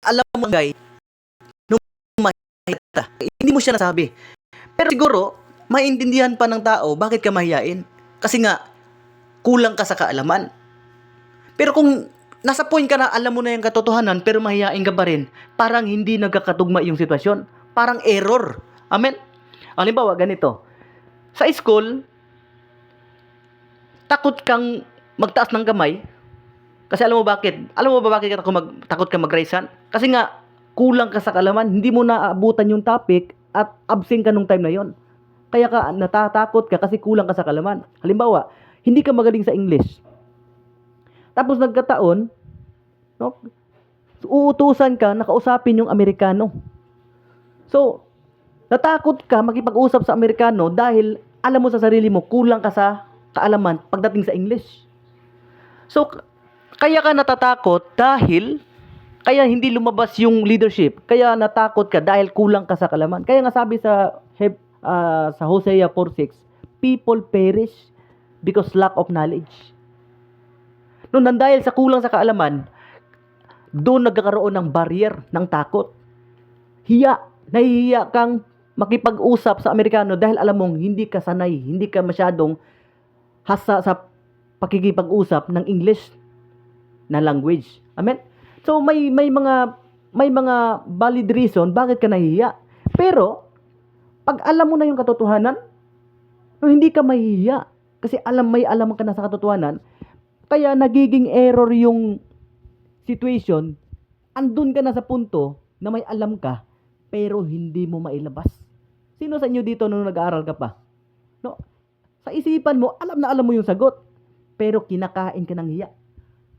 alam mo guys, nung mahita, hindi mo siya nasabi. Pero siguro, maintindihan pa ng tao bakit ka mahiyain. Kasi nga, kulang ka sa kaalaman. Pero kung nasa point ka na alam mo na yung katotohanan pero mahihain ka pa rin, parang hindi nagkakatugma yung sitwasyon. Parang error. Amen? Halimbawa, ganito. Sa school, takot kang magtaas ng kamay. Kasi alam mo bakit? Alam mo ba bakit takot ka mag-raise hand? Kasi nga, kulang ka sa kaalaman. Hindi mo naaabutan yung topic at absent ka nung time na yon. Kaya ka natatakot ka kasi kulang ka sa kaalaman. Halimbawa, hindi ka magaling sa English. Tapos nagkataon, no, uutusan ka na kausapin yung Amerikano. So, natakot ka makipag-usap sa Amerikano dahil alam mo sa sarili mo, kulang ka sa kaalaman pagdating sa English. So, kaya ka natatakot dahil kaya hindi lumabas yung leadership. Kaya natakot ka dahil kulang ka sa kaalaman. Kaya nga sabi sa Hosea 4:6, people perish because lack of knowledge. No, dahil sa kulang sa kaalaman, doon nagkakaroon ng barrier, ng takot. Nahihiya kang makipag-usap sa Amerikano dahil alam mong hindi ka sanay, hindi ka masyadong hasa sa pakikipag-usap ng English na language. Amen? So may mga valid reason bakit ka nahihiya. Pero pag alam mo na yung katotohanan, hindi ka mahihiya kasi may alam ka na sa katotohanan. Kaya nagiging error yung situation. Andun ka na sa punto na may alam ka pero hindi mo mailabas. Sino sa inyo dito nung nag-aaral ka pa? No? Sa isipan mo, alam mo yung sagot. Pero kinakain ka ng hiya.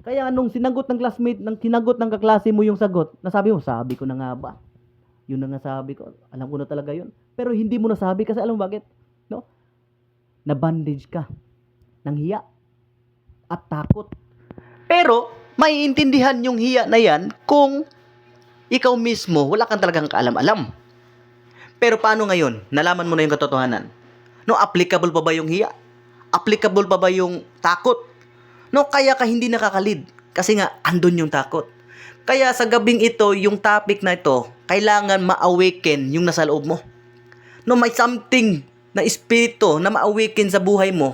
Kaya nung sinagot ng classmate, kinagot ng kaklase mo yung sagot, nasabi mo, sabi ko na nga ba? Yun na nga sabi ko. Alam ko na talaga yun. Pero hindi mo nasabi kasi alam mo bakit? No? Na-bandage ka ng hiya at takot. Pero, maiintindihan yung hiya na yan kung ikaw mismo, wala kang talagang kaalam-alam. Pero paano ngayon? Nalaman mo na yung katotohanan. No, applicable pa ba yung hiya? Applicable pa ba yung takot? No, kaya ka hindi nakakalid. Kasi nga, andun yung takot. Kaya sa gabing ito, yung topic na ito, kailangan ma-awaken yung nasa loob mo. No, may something na espiritu na ma-awaken sa buhay mo.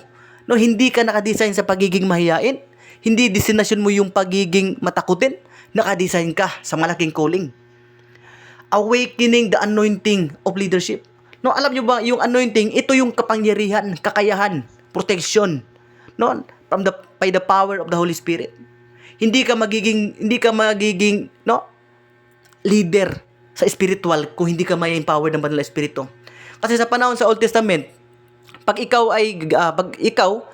No, hindi ka nakadesign sa pagiging mahiyain. Hindi destinasyon mo yung pagiging matakutin. Nakadesign ka sa malaking calling. Awakening the anointing of leadership. No, alam nyo ba, yung anointing, ito yung kapangyarihan, kakayahan, protection. No, by the power of the Holy Spirit. Hindi ka magiging no, leader sa spiritual kung hindi ka may empowered ng banal na espiritu. Kasi sa panahon sa Old Testament, pag ikaw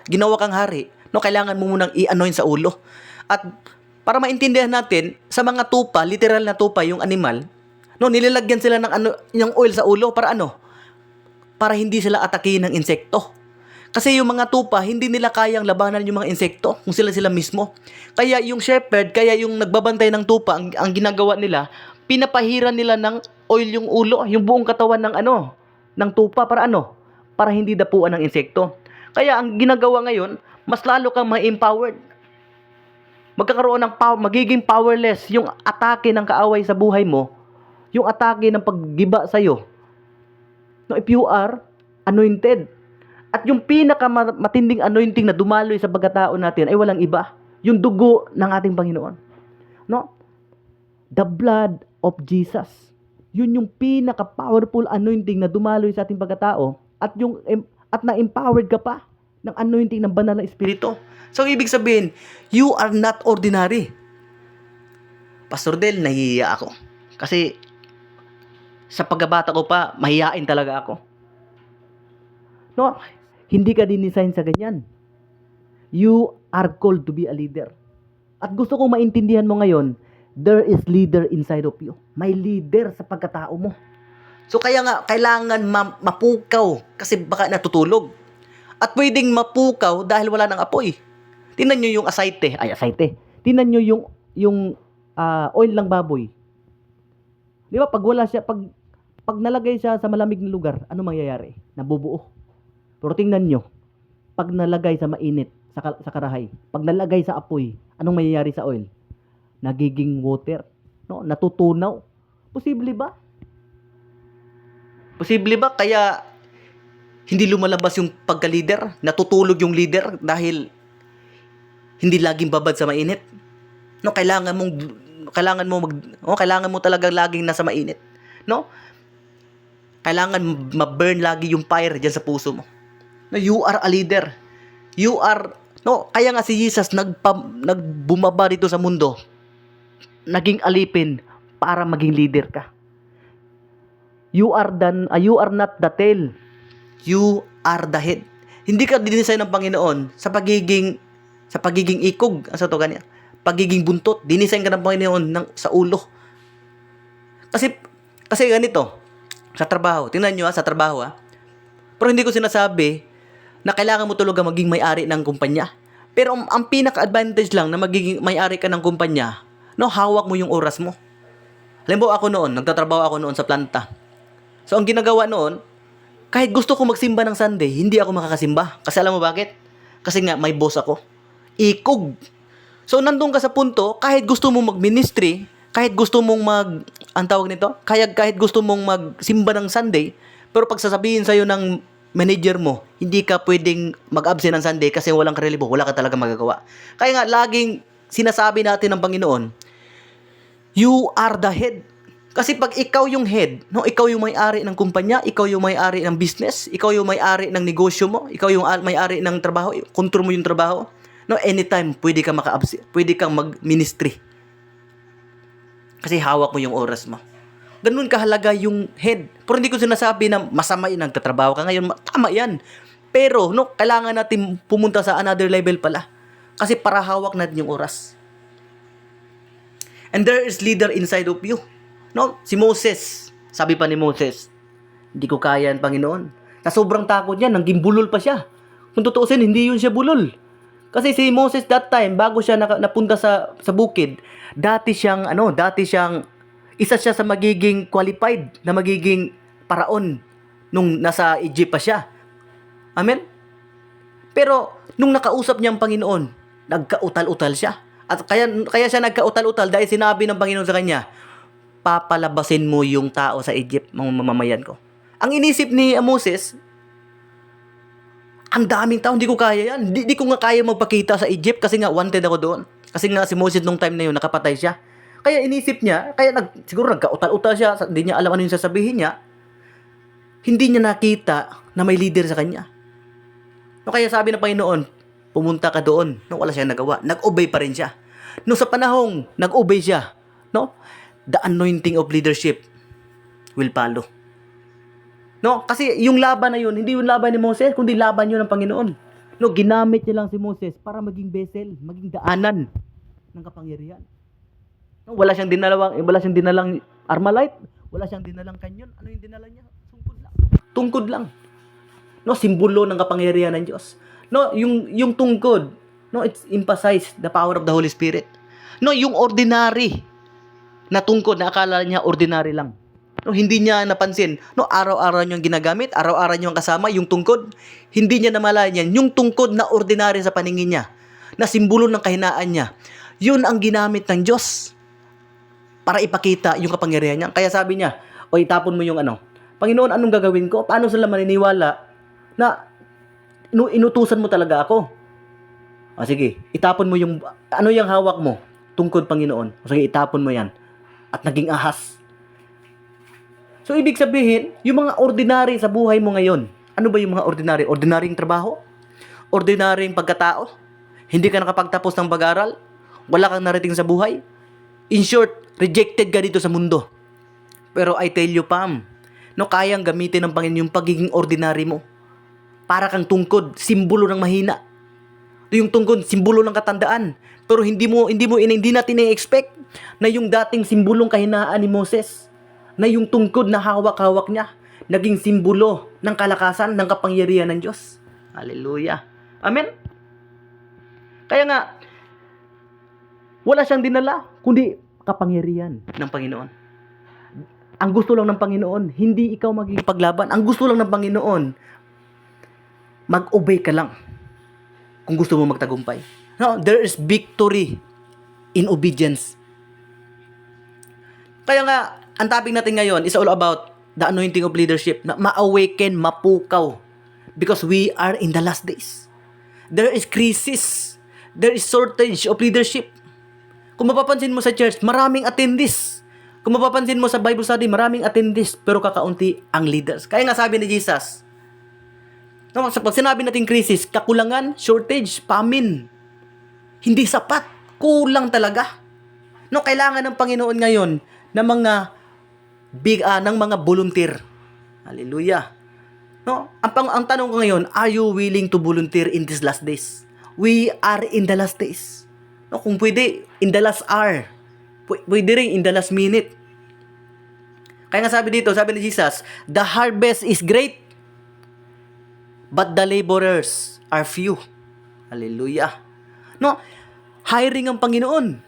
ginawa kang hari, no, kailangan mo munang i-anoint sa ulo. At para maintindihan natin, sa mga tupa, literal na tupa yung animal, no, nilalagyan sila ng oil sa ulo para ano? Para hindi sila atakihin ng insekto. Kasi yung mga tupa, hindi nila kayang labanan yung mga insekto kung sila mismo. Kaya yung shepherd, kaya yung nagbabantay ng tupa, ang ginagawa nila, pinapahiran nila ng oil yung ulo, yung buong katawan ng tupa para ano? Para hindi dapuan ng insekto. Kaya ang ginagawa ngayon, mas lalo kang ma-empowered. Magkakaroon ng magiging powerless yung atake ng kaaway sa buhay mo, yung atake ng paggiba sa'yo. No, if you are anointed. At yung pinakamatinding anointing na dumaloy sa pagkatao natin ay walang iba. Yung dugo ng ating Panginoon. No? The blood of Jesus. Yun yung pinaka-powerful anointing na dumaloy sa ating pagkatao at na-empowered ka pa ng anointing ng banal na espiritu. So, ibig sabihin, you are not ordinary. Pastor Del, nahihiya ako. Kasi sa pagkabata ko pa, mahihain talaga ako. No? Hindi ka din-design sa ganyan. You are called to be a leader. At gusto kong maintindihan mo ngayon, there is leader inside of you. May leader sa pagkatao mo. So kaya nga, kailangan mapukaw kasi baka natutulog. At pwedeng mapukaw dahil wala ng apoy. Tingnan nyo yung asayte. Tingnan nyo yung oil ng baboy. Di ba, pag nalagay siya sa malamig na lugar, ano mangyayari? Nabubuo. Pero tingnan nyo, pag nalagay sa mainit, sa karahay, pag nalagay sa apoy, anong mangyayari sa oil? Nagiging water. no, natutunaw. Posible ba? Posible ba kaya hindi lumalabas yung pagka-leader? Natutulog yung leader dahil hindi laging babad sa mainit? No, kailangan mo talaga laging nasa mainit. No? Kailangan ma-burn lagi yung fire diyan sa puso mo. No, you are a leader. You are, no, kaya nga si Jesus nagbumaba dito sa mundo. Naging alipin para maging leader ka. You are not the tail. You are the head. Hindi ka dinisign ng Panginoon sa pagiging ikog, sa to ganyan. Pagiging buntot, dinisign ka ng Panginoon sa ulo. Kasi ganito, sa trabaho, tingnan nyo sa trabaho pero hindi ko sinasabi na kailangan mo talaga maging may-ari ng kumpanya. Pero ang pinaka-advantage lang na magiging may-ari ka ng kumpanya, no, hawak mo yung oras mo. Halimbawa nagtatrabaho ako noon sa planta. So ang ginagawa noon, kahit gusto ko magsimba ng Sunday, hindi ako makakasimba. Kasi alam mo bakit? Kasi nga may boss ako. Ikog. So nandun ka sa punto, kahit gusto mong mag-ministry, kahit gusto mong kahit gusto mong magsimba ng Sunday, pero pag sasabihin sa'yo ng manager mo, hindi ka pwedeng mag-absent ng Sunday kasi walang karelibo, wala ka talaga magagawa. Kaya nga, laging sinasabi natin ng Panginoon, you are the head. Kasi pag ikaw yung head, no, ikaw yung may-ari ng kumpanya, ikaw yung may-ari ng business, ikaw yung may-ari ng negosyo mo, ikaw yung may-ari ng trabaho, kontrol mo yung trabaho, no, anytime pwede kang maka-absent, pwede kang mag-ministry. Kasi hawak mo yung oras mo. Ganun kahalaga yung head. Pero hindi ko sinasabi na masama yung nagtatrabaho ka ngayon. Tama yan. Pero, no, kailangan natin pumunta sa another level pala. Kasi para hawak natin yung oras. And there is leader inside of you. No, si Moses. Sabi pa ni Moses, hindi ko kaya yan, Panginoon. Na sobrang takot niya, nangging bulol pa siya. Kung tutuusin, hindi yun siya bulol. Kasi si Moses that time, bago siya napunta sa bukid, dati siyang isa siya sa magiging qualified na magiging paraon nung nasa Egypt pa siya. Amen? Pero nung nakausap niya ang Panginoon, nagkautal-utal siya. At kaya siya nagkautal-utal dahil sinabi ng Panginoon sa kanya, papalabasin mo yung tao sa Egypt, mga mamamayan ko. Ang inisip ni Moses, ang daming tao, hindi ko kaya yan. Hindi ko nga kaya magpakita sa Egypt kasi nga wanted ako doon. Kasi nga si Moses nung time na yun, nakapatay siya. Kaya inisip niya, siguro nagkautal-utal siya, hindi niya alam ano yung sasabihin niya. Hindi niya nakita na may leader sa kanya. No, kaya sabi ng Panginoon, pumunta ka doon. No, wala siyang nagawa. Nag-obey pa rin siya. No, sa panahong nag-obey siya, no, the anointing of leadership will follow. No, kasi yung laban na yun, hindi yung laban ni Moses, kundi laban yun ng Panginoon. No, ginamit niya lang si Moses para maging vessel, maging daanan ng kapangyarihan. No, wala siyang dinalang Armalite, wala siyang dinalang kanyon. Ano yung dinala niya? Tungkod lang. No, simbolo ng kapangyarihan ng Diyos. No, yung tungkod, no, it's emphasize the power of the Holy Spirit. No, yung ordinary na tungkod na akala niya ordinary lang. No, hindi niya napansin. No, araw-araw niyang ginagamit, araw-araw niyang kasama yung tungkod. Hindi niya namalayan yan. Yung tungkod na ordinary sa paningin niya, na simbolo ng kahinaan niya, yun ang ginamit ng Diyos para ipakita yung kapangyarihan niya. Kaya sabi niya, o itapon mo yung Panginoon, anong gagawin ko? Paano sila maniniwala na inutusan mo talaga ako? O sige, itapon mo yung hawak mo? Tungkod, Panginoon. O sige, itapon mo yan. At naging ahas. So, ibig sabihin, yung mga ordinary sa buhay mo ngayon, ano ba yung mga ordinary? Ordinaryong trabaho? Ordinaryong pagkatao? Hindi ka nakapagtapos ng pag-aral? Wala kang narating sa buhay? In short, rejected ka dito sa mundo. Pero I tell you, Pam, no, kayang gamitin ng Panginoon yung pagiging ordinary mo. Para kang tungkod, simbolo ng mahina. Yung tungkod, simbolo ng katandaan. Pero hindi natin i-expect na yung dating simbolong kahinaan ni Moses, na yung tungkod na hawak-hawak niya, naging simbolo ng kalakasan, ng kapangyarihan ng Diyos. Hallelujah. Amen? Kaya nga, wala siyang dinala, kundi kapangyarihan ng Panginoon. Ang gusto lang ng Panginoon, hindi ikaw magpaglaban. Ang gusto lang ng Panginoon, mag-obey ka lang kung gusto mo magtagumpay. No, there is victory in obedience. Kaya nga, ang topic natin ngayon is all about the anointing of leadership, na ma-awaken, mapukaw. Because we are in the last days. There is crisis. There is shortage of leadership. Kung mapapansin mo sa church, maraming attendees. Kung mapapansin mo sa Bible study, maraming attendees, pero kakaunti ang leaders. Kaya nga sabi ni Jesus, no, pag sinabi natin crisis, kakulangan, shortage, famine, hindi sapat, kulang talaga. No, kailangan ng Panginoon ngayon ng mga volunteer. Hallelujah. No, ang tanong ko ngayon, are you willing to volunteer in these last days? We are in the last days. No, kung pwede, in the last hour. Pwede rin in the last minute. Kaya nga sabi ni Jesus, the harvest is great, but the laborers are few. Hallelujah. No, hiring ang Panginoon.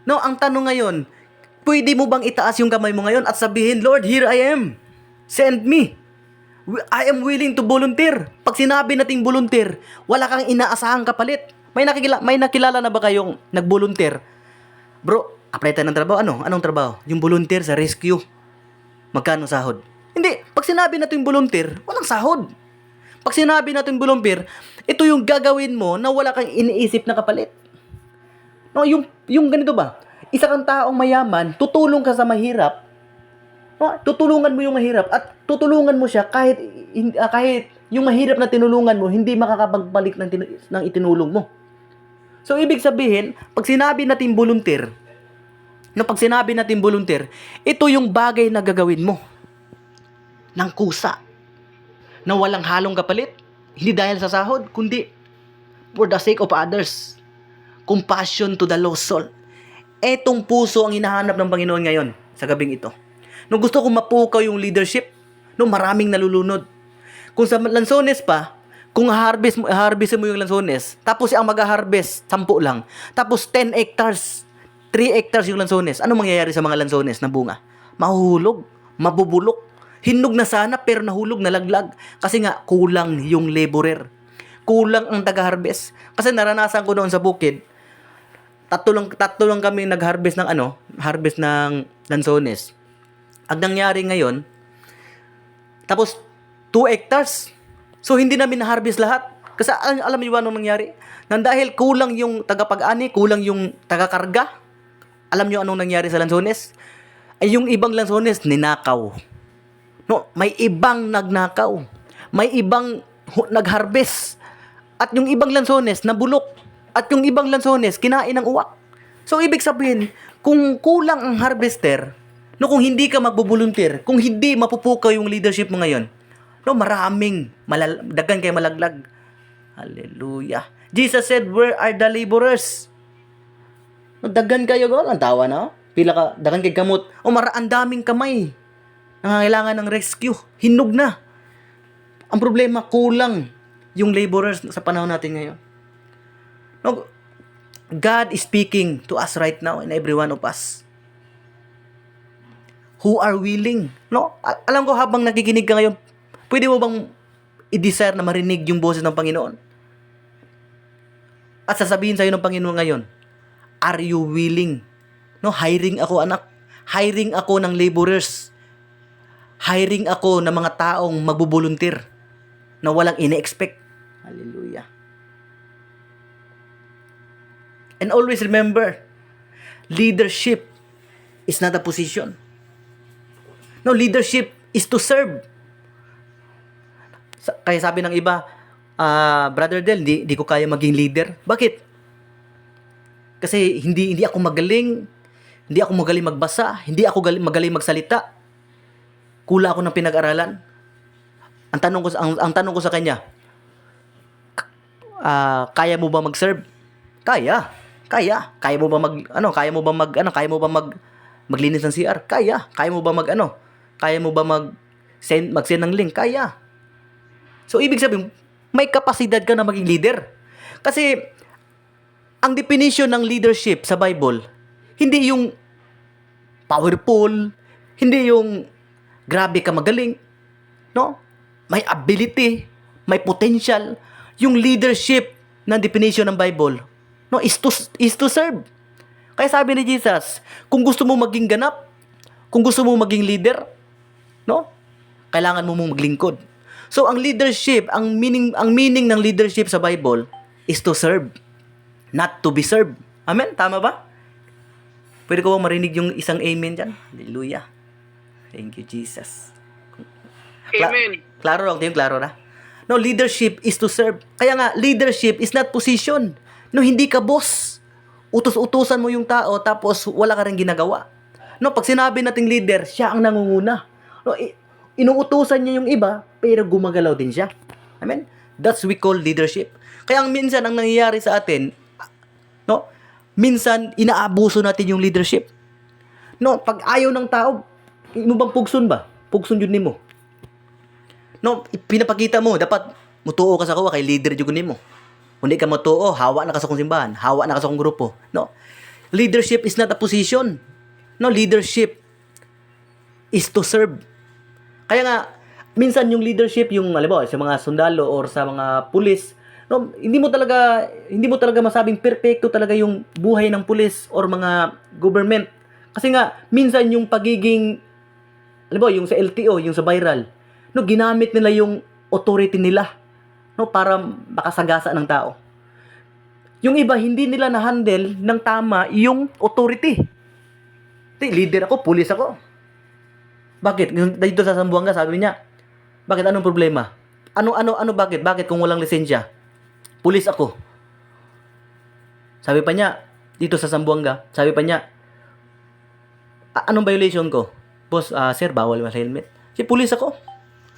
No, ang tanong ngayon, pwede mo bang itaas yung kamay mo ngayon at sabihin, Lord, here I am. Send me. I am willing to volunteer. Pag sinabi nating volunteer, wala kang inaasahang kapalit. May nakilala na ba kayong nag-volunteer? Bro, apply tayo ng trabaho. Anong trabaho? Yung volunteer sa rescue. Magkano sahod? Hindi. Pag sinabi natin volunteer, walang sahod. Pag sinabi natin volunteer, ito yung gagawin mo na wala kang iniisip na kapalit. No, yung ganito ba? Isa kang taong mayaman, tutulong ka sa mahirap. No, tutulungan mo yung mahirap at tutulungan mo siya kahit yung mahirap na tinulungan mo hindi makakapagbalik ng itinulong mo. So ibig sabihin, pag sinabi natin volunteer, ito yung bagay na gagawin mo ng kusa na walang halong kapalit, hindi dahil sa sahod, kundi for the sake of others. Compassion to the lost soul. Etong puso ang hinahanap ng Panginoon ngayon sa gabing ito. Nung gusto kong mapukaw yung leadership, nung maraming nalulunod. Kung sa lansones pa, kung harvest mo yung lansones, tapos ang mag-harvest, 10 lang. Tapos 10 hectares, 3 hectares yung lansones. Ano mangyayari sa mga lansones na bunga? Mahuhulog, mabubulok. Hinog na sana pero nahulog, nalaglag. Kasi nga, kulang yung laborer. Kulang ang taga-harvest. Kasi naranasan ko noon sa bukid, tatlo lang kami nag-harvest ng lansones. Ang nangyari ngayon, tapos 2 hectares. So hindi namin na-harvest lahat. Kasi alam niyo ba anong nangyari? Nang dahil kulang yung tagapag-ani, kulang yung taga-karga. Alam niyo anong nangyari sa lansones? Ay yung ibang lansones ninakaw. No, may ibang nagnakaw. May ibang nag-harvest. At yung ibang lansones nabulok. At yung ibang lansones kinain ng uwak. So ibig sabihin, kung kulang ang harvester, no, kung hindi ka magbo-volunteer, kung hindi mapupukaw yung leadership mo ngayon, no, maraming dagan kayo malaglag. Hallelujah. Jesus said, where are the laborers? No, dagan kayo, ang tawa na. Pila ka, dagan kayo gamot. Ang daming kamay. Nangangailangan ng rescue. Hinog na. Ang problema, kulang yung laborers sa panahon natin ngayon. No, God is speaking to us right now and every one of us who are willing. No? Alam ko habang nakikinig ka ngayon, pwede mo bang i-desire na marinig yung boses ng Panginoon? At sasabihin sa'yo ng Panginoon ngayon, are you willing? No, hiring ako anak. Hiring ako ng laborers. Hiring ako ng mga taong magbo-volunteer na walang ine-expect. Hallelujah. And always remember, leadership is not a position. No, leadership is to serve. Kaya sabi ng iba, Brother Del, di ko kaya maging leader. Bakit? Kasi hindi ako magaling magbasa, hindi ako magaling magsalita. Kulang ako ng pinag-aralan. Ang tanong ko sa kanya, kaya mo ba mag-serve? Kaya. Kaya mo ba maglinis ng CR? Kaya. Kaya mo ba mag-send ng link? Kaya. So, ibig sabihin, may kapasidad ka na maging leader. Kasi, ang definition ng leadership sa Bible, hindi yung powerful, hindi yung grabe ka magaling, no? May ability, may potential. Yung leadership na definition ng Bible, no, is to serve. Kaya sabi ni Jesus, kung gusto mo maging ganap, Kung gusto mo maging leader, no? Kailangan mo mong maglingkod. So ang leadership, ang meaning ng leadership sa Bible is to serve, not to be served. Amen? Tama ba? Pwede ko ba marinig yung isang amen dyan? Hallelujah. Thank you, Jesus. Amen. Klaro lang, klaro na. No, leadership is to serve. Kaya nga, leadership is not position. No, hindi ka boss. Utos-utusan mo yung tao, tapos wala ka rin ginagawa. No, pag sinabi nating leader, siya ang nangunguna. No, inuutusan niya yung iba, pero gumagalaw din siya. Amen? That's we call leadership. Kaya minsan, ang nangyayari sa atin, no, minsan, inaabuso natin yung leadership. No, pag ayaw ng tao, mo bang pugson ba? Pugson yun nimo. No, pinapakita mo, dapat mutuo ka sa kuwa kay leader jud nimo. Hindi ka mutuo, hawa na ka sa kong simbahan, hawa na ka sa kong grupo. No. Leadership is not a position. No, leadership is to serve. Kaya nga minsan yung leadership, yung halimbawa sa mga sundalo or sa mga pulis, no, hindi mo talaga masabing perpekto talaga yung buhay ng pulis or mga government. Kasi nga minsan yung pagiging halimbawa yung sa LTO, yung sa viral, no, ginamit nila yung authority nila, no, para makasagasa ng tao. Yung iba hindi nila na-handle ng tama yung authority. Leader ako, pulis ako. Bakit? Dito sa Zamboanga, sabi niya, bakit anong problema? Bakit kung walang lisensya? Pulis ako. Sabi pa niya, dito sa Zamboanga, sabi pa niya, anong violation ko? Boss, sir, bawal mag-helmet. Si pulis ako.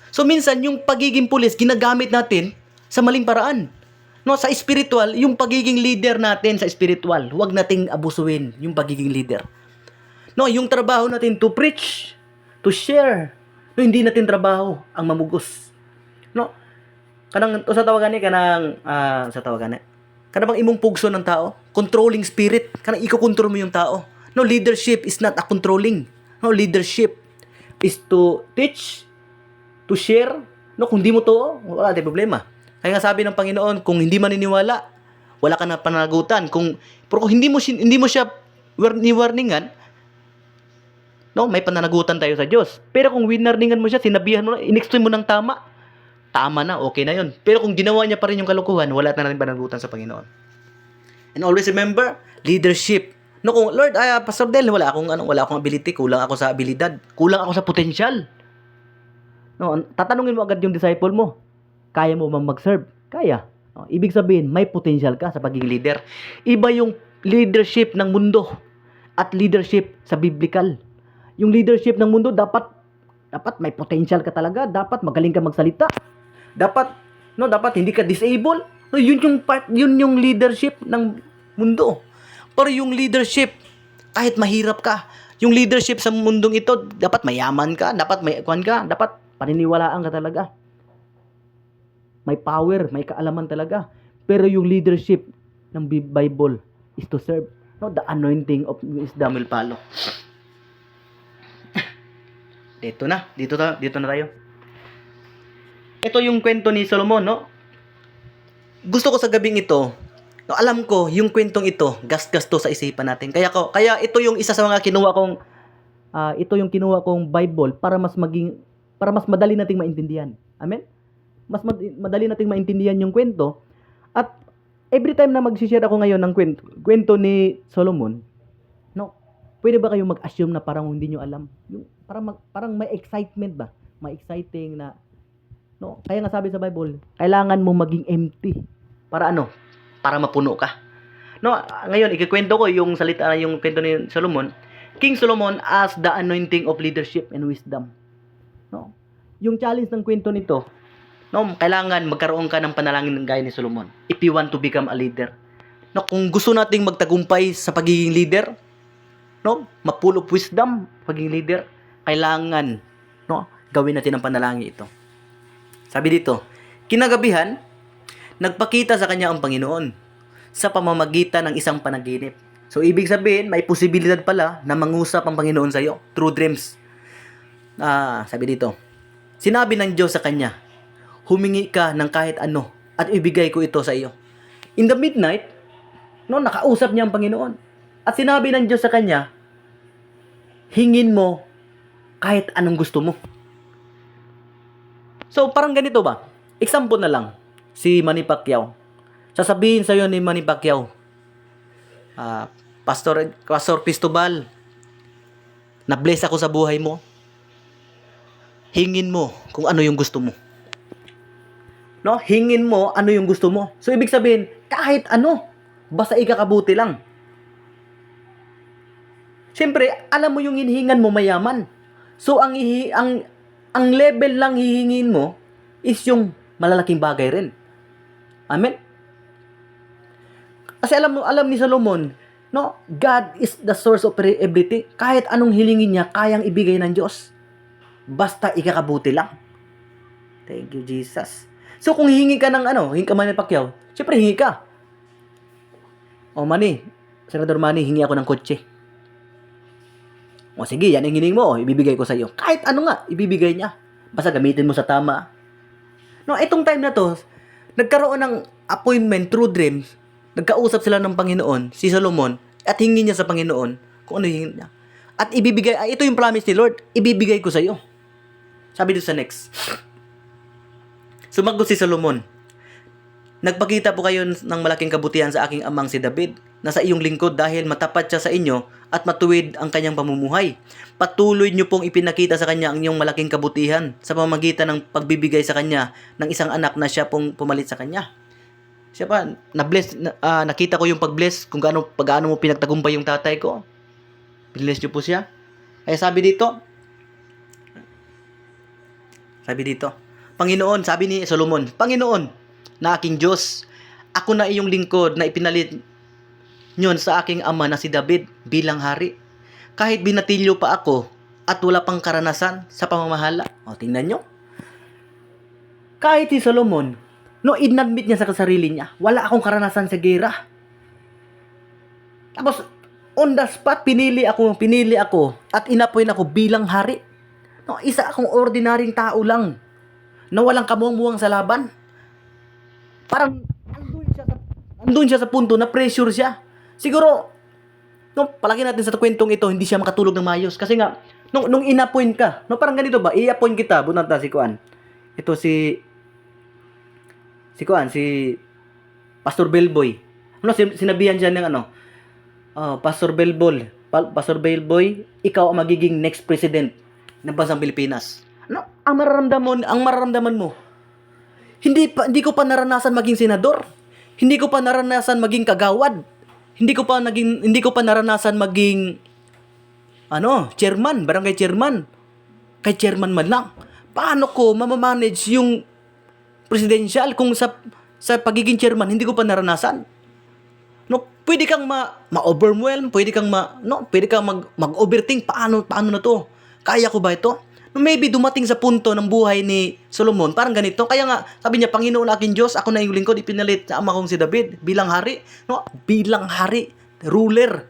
So minsan yung pagiging pulis ginagamit natin sa maling paraan. No, sa spiritual, yung pagiging leader natin sa spiritual, huwag nating abusuin yung pagiging leader. No, yung trabaho natin to preach, to share. No, hindi natin trabaho ang mamugos. No. Kanang sa tawagan ni kanang imong pugso ng tao, controlling spirit, kanang iko-control mo yung tao. No, leadership is not a controlling. No, leadership is to teach, to share. No, kung di mo to, wala tayong problema. Kaya nga sabi ng Panginoon, kung hindi maniniwala, wala ka na pananagutan. Pero kung hindi mo siya warningan, no, may pananagutan tayo sa Diyos. Pero kung winarningan mo siya, sinabihan mo na, in-explain mo ng tama na, okay na yun. Pero kung ginawa niya pa rin yung kalukuhan, wala na rin pananagutan sa Panginoon. And always remember, leadership. No, kung Lord, Pastor Del, wala akong ability, kulang ako sa abilidad, kulang ako sa potential. No, tatanungin mo agad yung disciple mo, kaya mo bang mag-serve? Kaya. No, ibig sabihin, may potential ka sa pagiging leader. Iba yung leadership ng mundo at leadership sa biblical. Yung leadership ng mundo, dapat may potential ka talaga, dapat magaling ka magsalita. Dapat hindi ka disable. No, yun yung leadership ng mundo. Pero yung leadership, kahit mahirap ka, yung leadership sa mundong ito, dapat mayaman ka, dapat may kwan ka, dapat paniniwalaan ka talaga. May power, may kaalaman talaga. Pero yung leadership ng Bible is to serve. No, the anointing of wisdom will follow. Dito na tayo. Ito yung kwento ni Solomon, no? Gusto ko sa gabing ito, no, alam ko yung kwentong ito, gas-gasto sa isipan natin. Kaya ito yung isa sa mga kinuha kong Bible para mas madali nating maintindihan. Amen? Mas madali nating maintindihan yung kwento. At every time na mag-share ako ngayon ng kwento ni Solomon, no, pwede ba kayong mag-assume na parang hindi nyo alam? Yung parang may excitement ba? May exciting na, no? Kaya nga sabi sa Bible, kailangan mo maging empty. Para ano? Para mapuno ka. No, ngayon ikikwento ko yung kwento ni Solomon. King Solomon as the anointing of leadership and wisdom. No? Yung challenge ng kwento nito, no, kailangan magkaroon ka ng panalangin ng gaya ni Solomon if you want to become a leader. No, kung gusto nating magtagumpay sa pagiging leader, no, ma-full of wisdom, pagiging leader, kailangan, no, gawin natin ang panalangin ito. Sabi dito, kinagabihan, nagpakita sa kanya ang Panginoon sa pamamagitan ng isang panaginip. So, ibig sabihin, may posibilidad pala na mangusap ang Panginoon sa iyo through dreams. Sabi dito, sinabi ng Diyos sa kanya, humingi ka ng kahit ano at ibigay ko ito sa iyo. In the midnight, no, nakausap niya ang Panginoon. At sinabi ng Diyos sa kanya, hingin mo kahit anong gusto mo. So, parang ganito ba? Example na lang, si Manny Pacquiao. Sasabihin sa'yo ni Manny Pacquiao, Pastor Cristobal, na-bless ako sa buhay mo. Hingin mo kung ano yung gusto mo. No? Hingin mo ano yung gusto mo. So, ibig sabihin, kahit ano, basta ikakabuti lang. Siyempre, alam mo yung hinihingan mo mayaman. So, ang level lang hihingin mo is yung malalaking bagay rin. Amen? Kasi alam ni Solomon, no, God is the source of everything. Kahit anong hilingin niya, kayang ibigay ng Diyos. Basta ikakabuti lang. Thank you, Jesus. So, kung hihingi ka ng hingi ka Manny Pacquiao, siyempre hingi ka. O Manny, Senador Manny, hingi ako ng kotse. O sige, yan ang hiling mo, ibibigay ko sa iyo. Kahit ano nga, ibibigay niya. Basta gamitin mo sa tama. No, itong time na to, nagkaroon ng appointment through dreams. Nagkausap sila ng Panginoon, si Solomon, at hingi niya sa Panginoon kung ano hingi niya. At ibibigay, ito yung promise ni Lord, ibibigay ko sa iyo. Sabi dito sa next. Sumagot si Solomon, nagpakita po kayo ng malaking kabutihan sa aking amang si David, na sa iyong lingkod dahil matapat siya sa inyo at matuwid ang kanyang pamumuhay. Patuloy niyo pong ipinakita sa kanya ang inyong malaking kabutihan sa pamamagitan ng pagbibigay sa kanya ng isang anak na siya pong pumalit sa kanya. Siya pa, nakita ko yung pag-bless kung pag-ano mo pinagtagumpay yung tatay ko. Bless niyo po siya. Kaya sabi dito, Panginoon, sabi ni Solomon, Panginoon, na aking Diyos, ako na iyong lingkod na ipinalit nyon sa aking ama na si David bilang hari. Kahit binatilyo pa ako at wala pang karanasan sa pamamahala. O, tingnan nyo. Kahit si Solomon, no, inadmit niya sa sarili niya, wala akong karanasan sa gera. Tapos, on the spot, pinili ako at inapoint ako bilang hari. No, isa akong ordinaryong tao lang na walang kamuang-muang sa laban. Parang andun siya sa punto na pressure siya. Siguro, palagi natin sa kwentong ito, hindi siya makatulog ng maayos. Kasi nga, nung in-appoint ka, parang ganito ba, i-appoint kita, bunanta si Kuan. Ito si Pastor Bellboy. Sinabihan siya ng Pastor Bellboy, ikaw ang magiging next president ng bansang Pilipinas. Ang mararamdaman mo, hindi ko pa naranasan maging senador. Hindi ko pa naranasan maging kagawad. Hindi ko pa naranasan maging chairman, barangay chairman. Kay chairman man lang. Paano ko mamamanage yung presidential kung sa pagiging chairman hindi ko pa naranasan? No, pwede kang ma-overwhelm, pwede kang mag-overthink, paano na to? Kaya ko ba ito? No, maybe dumating sa punto ng buhay ni Solomon, parang ganito. Kaya nga, sabi niya, Panginoon aking Diyos, ako na yung lingkod, ipinalit sa ama kong si David bilang hari. No, bilang hari, ruler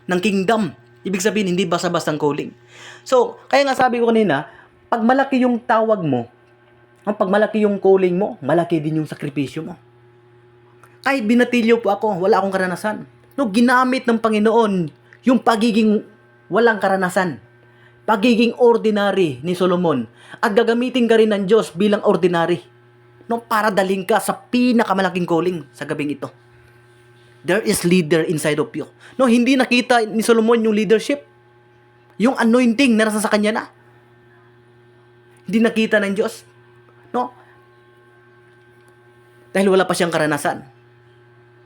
ng kingdom. Ibig sabihin, hindi basta-bastang calling. So, kaya nga sabi ko kanina, pag malaki yung tawag mo, pag malaki yung calling mo, malaki din yung sakripisyo mo. Kahit binatilyo po ako, wala akong karanasan. No, ginamit ng Panginoon yung pagiging walang karanasan. Pagiging ordinary ni Solomon. At gagamitin ka rin ng Diyos bilang ordinary. No, para daling ka sa pinakamalaking calling sa gabing ito. There is leader inside of you. No, hindi nakita ni Solomon yung leadership. Yung anointing na nasa sa kanya na. Hindi nakita ng Diyos. No? Dahil wala pa siyang karanasan.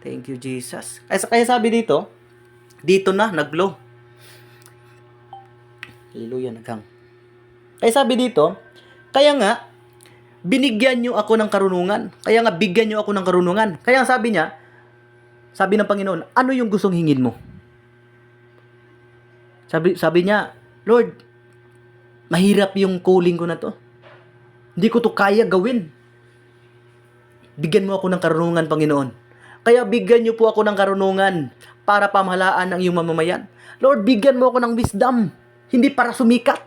Thank you, Jesus. Kaya sabi dito na, nag-blow. Hallelujah, naghang. Kaya sabi dito, kaya nga, binigyan nyo ako ng karunungan. Kaya nga, bigyan nyo ako ng karunungan. Kaya sabi niya, sabi ng Panginoon, ano yung gustong hingin mo? Sabi niya, Lord, mahirap yung calling ko na to. Hindi ko to kaya gawin. Bigyan mo ako ng karunungan, Panginoon. Kaya bigyan niyo po ako ng karunungan para pamahalaan ang iyong mamamayan. Lord, bigyan mo ako ng wisdom. Hindi para sumikat.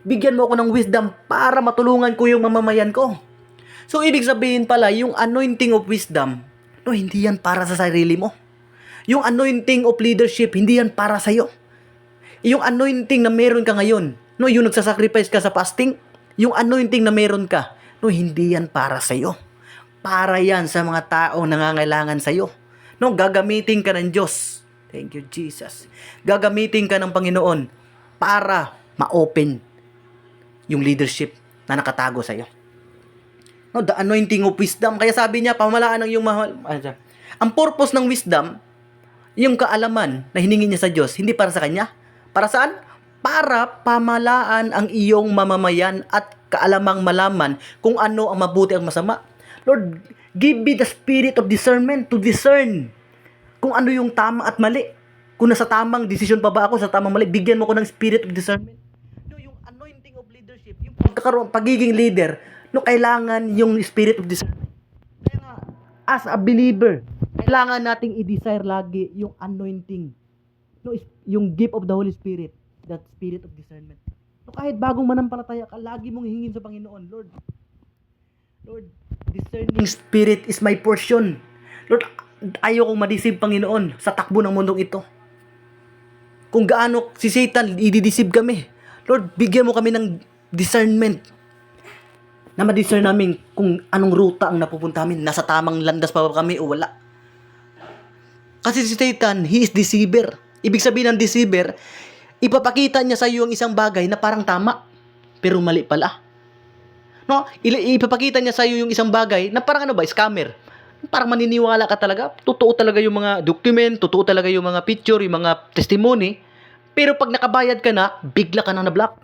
Bigyan mo ako ng wisdom para matulungan ko yung mamamayan ko. So, ibig sabihin pala, yung anointing of wisdom, no, hindi yan para sa sarili mo. Yung anointing of leadership, hindi yan para sa'yo. Yung anointing na meron ka ngayon, No, yung nagsasacrifice ka sa fasting, yung anointing na meron ka, no, hindi yan para sa'yo. Para yan sa mga taong nangangailangan sa'yo. No, gagamitin ka ng Diyos. Thank you, Jesus. Gagamitin ka ng Panginoon para ma-open yung leadership na nakatago sa'yo. No, the anointing of wisdom. Kaya sabi niya, pamalaan ng iyong mahal. Ang purpose ng wisdom, yung kaalaman na hiningi niya sa Diyos, hindi para sa Kanya. Para saan? Para pamalaan ang iyong mamamayan at kaalamang malaman kung ano ang mabuti at masama. Lord, give me the spirit of discernment to discern kung ano yung tama at mali. Kung nasa tamang decision pa ba ako, sa tamang mali, bigyan mo ko ng spirit of discernment. No, yung anointing of leadership, yung pagiging leader, no, kailangan yung spirit of discernment. Kaya nga, as a believer, kailangan nating i-desire lagi yung anointing. No, yung gift of the Holy Spirit, that spirit of discernment. No, kahit bagong manampalataya ka, lagi mong hingin sa Panginoon, Lord, discerning spirit is my portion. Lord, ayaw kong madisib, Panginoon, sa takbo ng mundong ito. Kung gaano si Satan, ididisib kami. Lord, bigyan mo kami ng discernment na ma-discern namin kung anong ruta ang napupunta namin. Nasa tamang landas pa ba kami o wala. Kasi si Satan, he is deceiver. Ibig sabihin ng deceiver, ipapakita niya sa iyo ang isang bagay na parang tama, pero mali pala. No? Ipapakita niya sa iyo yung isang bagay na parang scammer. Parang maniniwala ka talaga. Totoo talaga yung mga document, totoo talaga yung mga picture, yung mga testimony. Pero pag nakabayad ka na, bigla ka na na-block.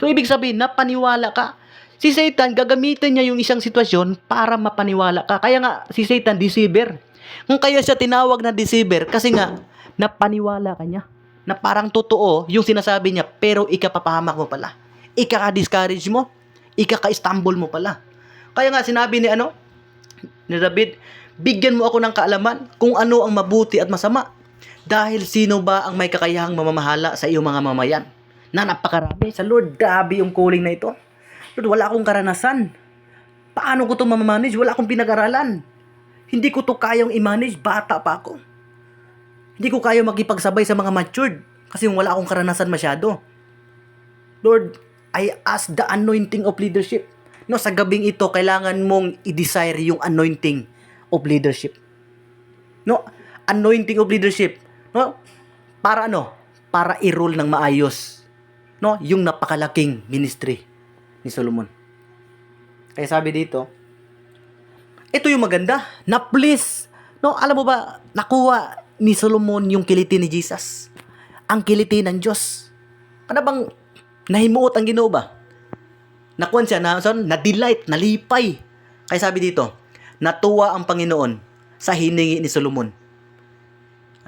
So, ibig sabihin na paniwala ka. Si Satan, gagamitin niya yung isang sitwasyon para mapaniwala ka. Kaya nga, si Satan, deceiver. Kung kaya siya tinawag na deceiver, kasi nga, napaniwala ka niya. Na parang totoo yung sinasabi niya, pero ikapapahamak mo pala. Ikaka-discourage mo. Ikaka-stumble mo pala. Kaya nga, sinabi ni David, bigyan mo ako ng kaalaman kung ano ang mabuti at masama. Dahil sino ba ang may kakayahang mamamahala sa iyong mga mamayan? Na napakarami. Sa Lord, grabe yung calling na ito. Lord, wala akong karanasan. Paano ko ito mamamanage? Wala akong pinag-aralan. Hindi ko ito kayang i-manage. Bata pa ako. Hindi ko kaya makipagsabay sa mga matured. Kasi wala akong karanasan masyado. Lord, I ask the anointing of leadership. No, sa gabing ito, kailangan mong i-desire yung anointing of leadership. No, anointing of leadership. No, para Para i-rule ng maayos. No, yung napakalaking ministry ni Solomon. Kaya sabi dito, ito yung maganda, na please, no, alam mo ba, nakuha ni Solomon yung kiliti ni Jesus. Ang kiliti ng Diyos. Ano bang nahimuot ang Ginoo ba? Nakuha siya na delight, nalipay. Kaya sabi dito, natuwa ang Panginoon sa hiningi ni Solomon.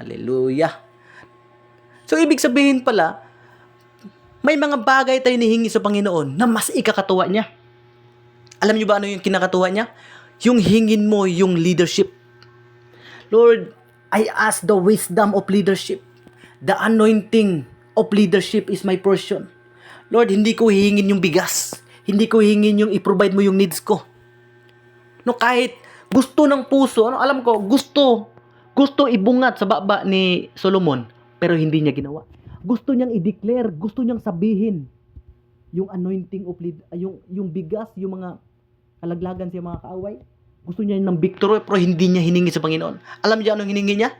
Hallelujah. So, ibig sabihin pala, may mga bagay tayo nihingi sa Panginoon na mas ikakatuwa niya. Alam niyo ba ano yung kinakatuwa niya? Yung hingin mo yung leadership. Lord, I ask the wisdom of leadership. The anointing of leadership is my portion. Lord, hindi ko hihingin yung bigas. Hindi ko hihingin yung i-provide mo yung needs ko. No, kahit gusto ng puso, alam ko, gusto ibungat sa baba ni Solomon, pero hindi niya ginawa. Gusto niyang i-declare, gusto niyang sabihin yung anointing of yung bigas, yung mga kalaglagan sa mga kaaway. Gusto niya ng victory, pero hindi niya hiningi sa Panginoon. Alam niya anong hiningi niya?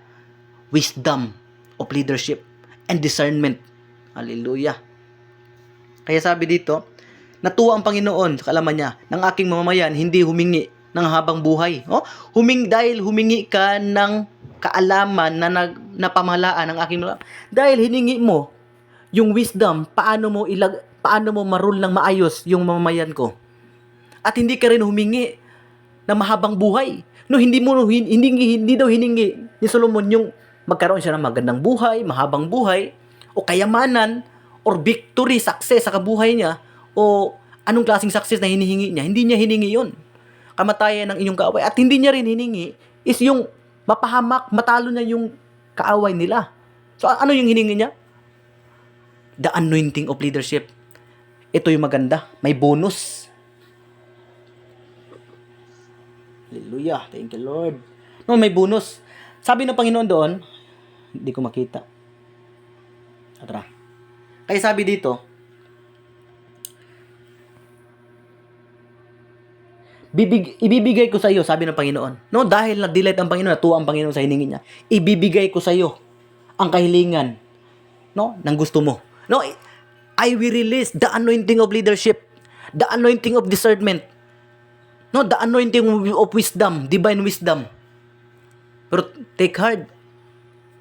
Wisdom of leadership and discernment. Hallelujah. Kaya sabi dito, natuwa ang Panginoon sa kaalaman niya ng aking mamamayan, hindi humingi ng habang buhay. Dahil humingi ka ng kaalaman na pamahalaan ng aking mamamayan. Dahil hiningi mo yung wisdom, paano mo marul ng maayos yung mamamayan ko. At hindi ka rin humingi na mahabang buhay. No, hindi daw hiningi ni Solomon yung magkaroon siya ng magandang buhay, mahabang buhay, o kayamanan, or victory, success sa kabuhay niya, o anong klaseng success na hinihingi niya. Hindi niya hiningi yun. Kamatayan ng inyong kaaway. At hindi niya rin hiningi is yung mapahamak, matalo na yung kaaway nila. So, ano yung hiningi niya? The anointing of leadership. Ito yung maganda. May bonus. Hallelujah. Thank you, Lord. No, may bonus. Sabi ng Panginoon doon, hindi ko makita. Atra. Kaya sabi dito, ibibigay ko sa iyo, sabi ng Panginoon. No, dahil na-delight ang Panginoon, natuwa ang Panginoon sa hiningi niya. Ibibigay ko sa iyo ang kahilingan, no, ng gusto mo. No, I will release the anointing of leadership, the anointing of discernment, no, the anointing of wisdom, divine wisdom. Pero take heart.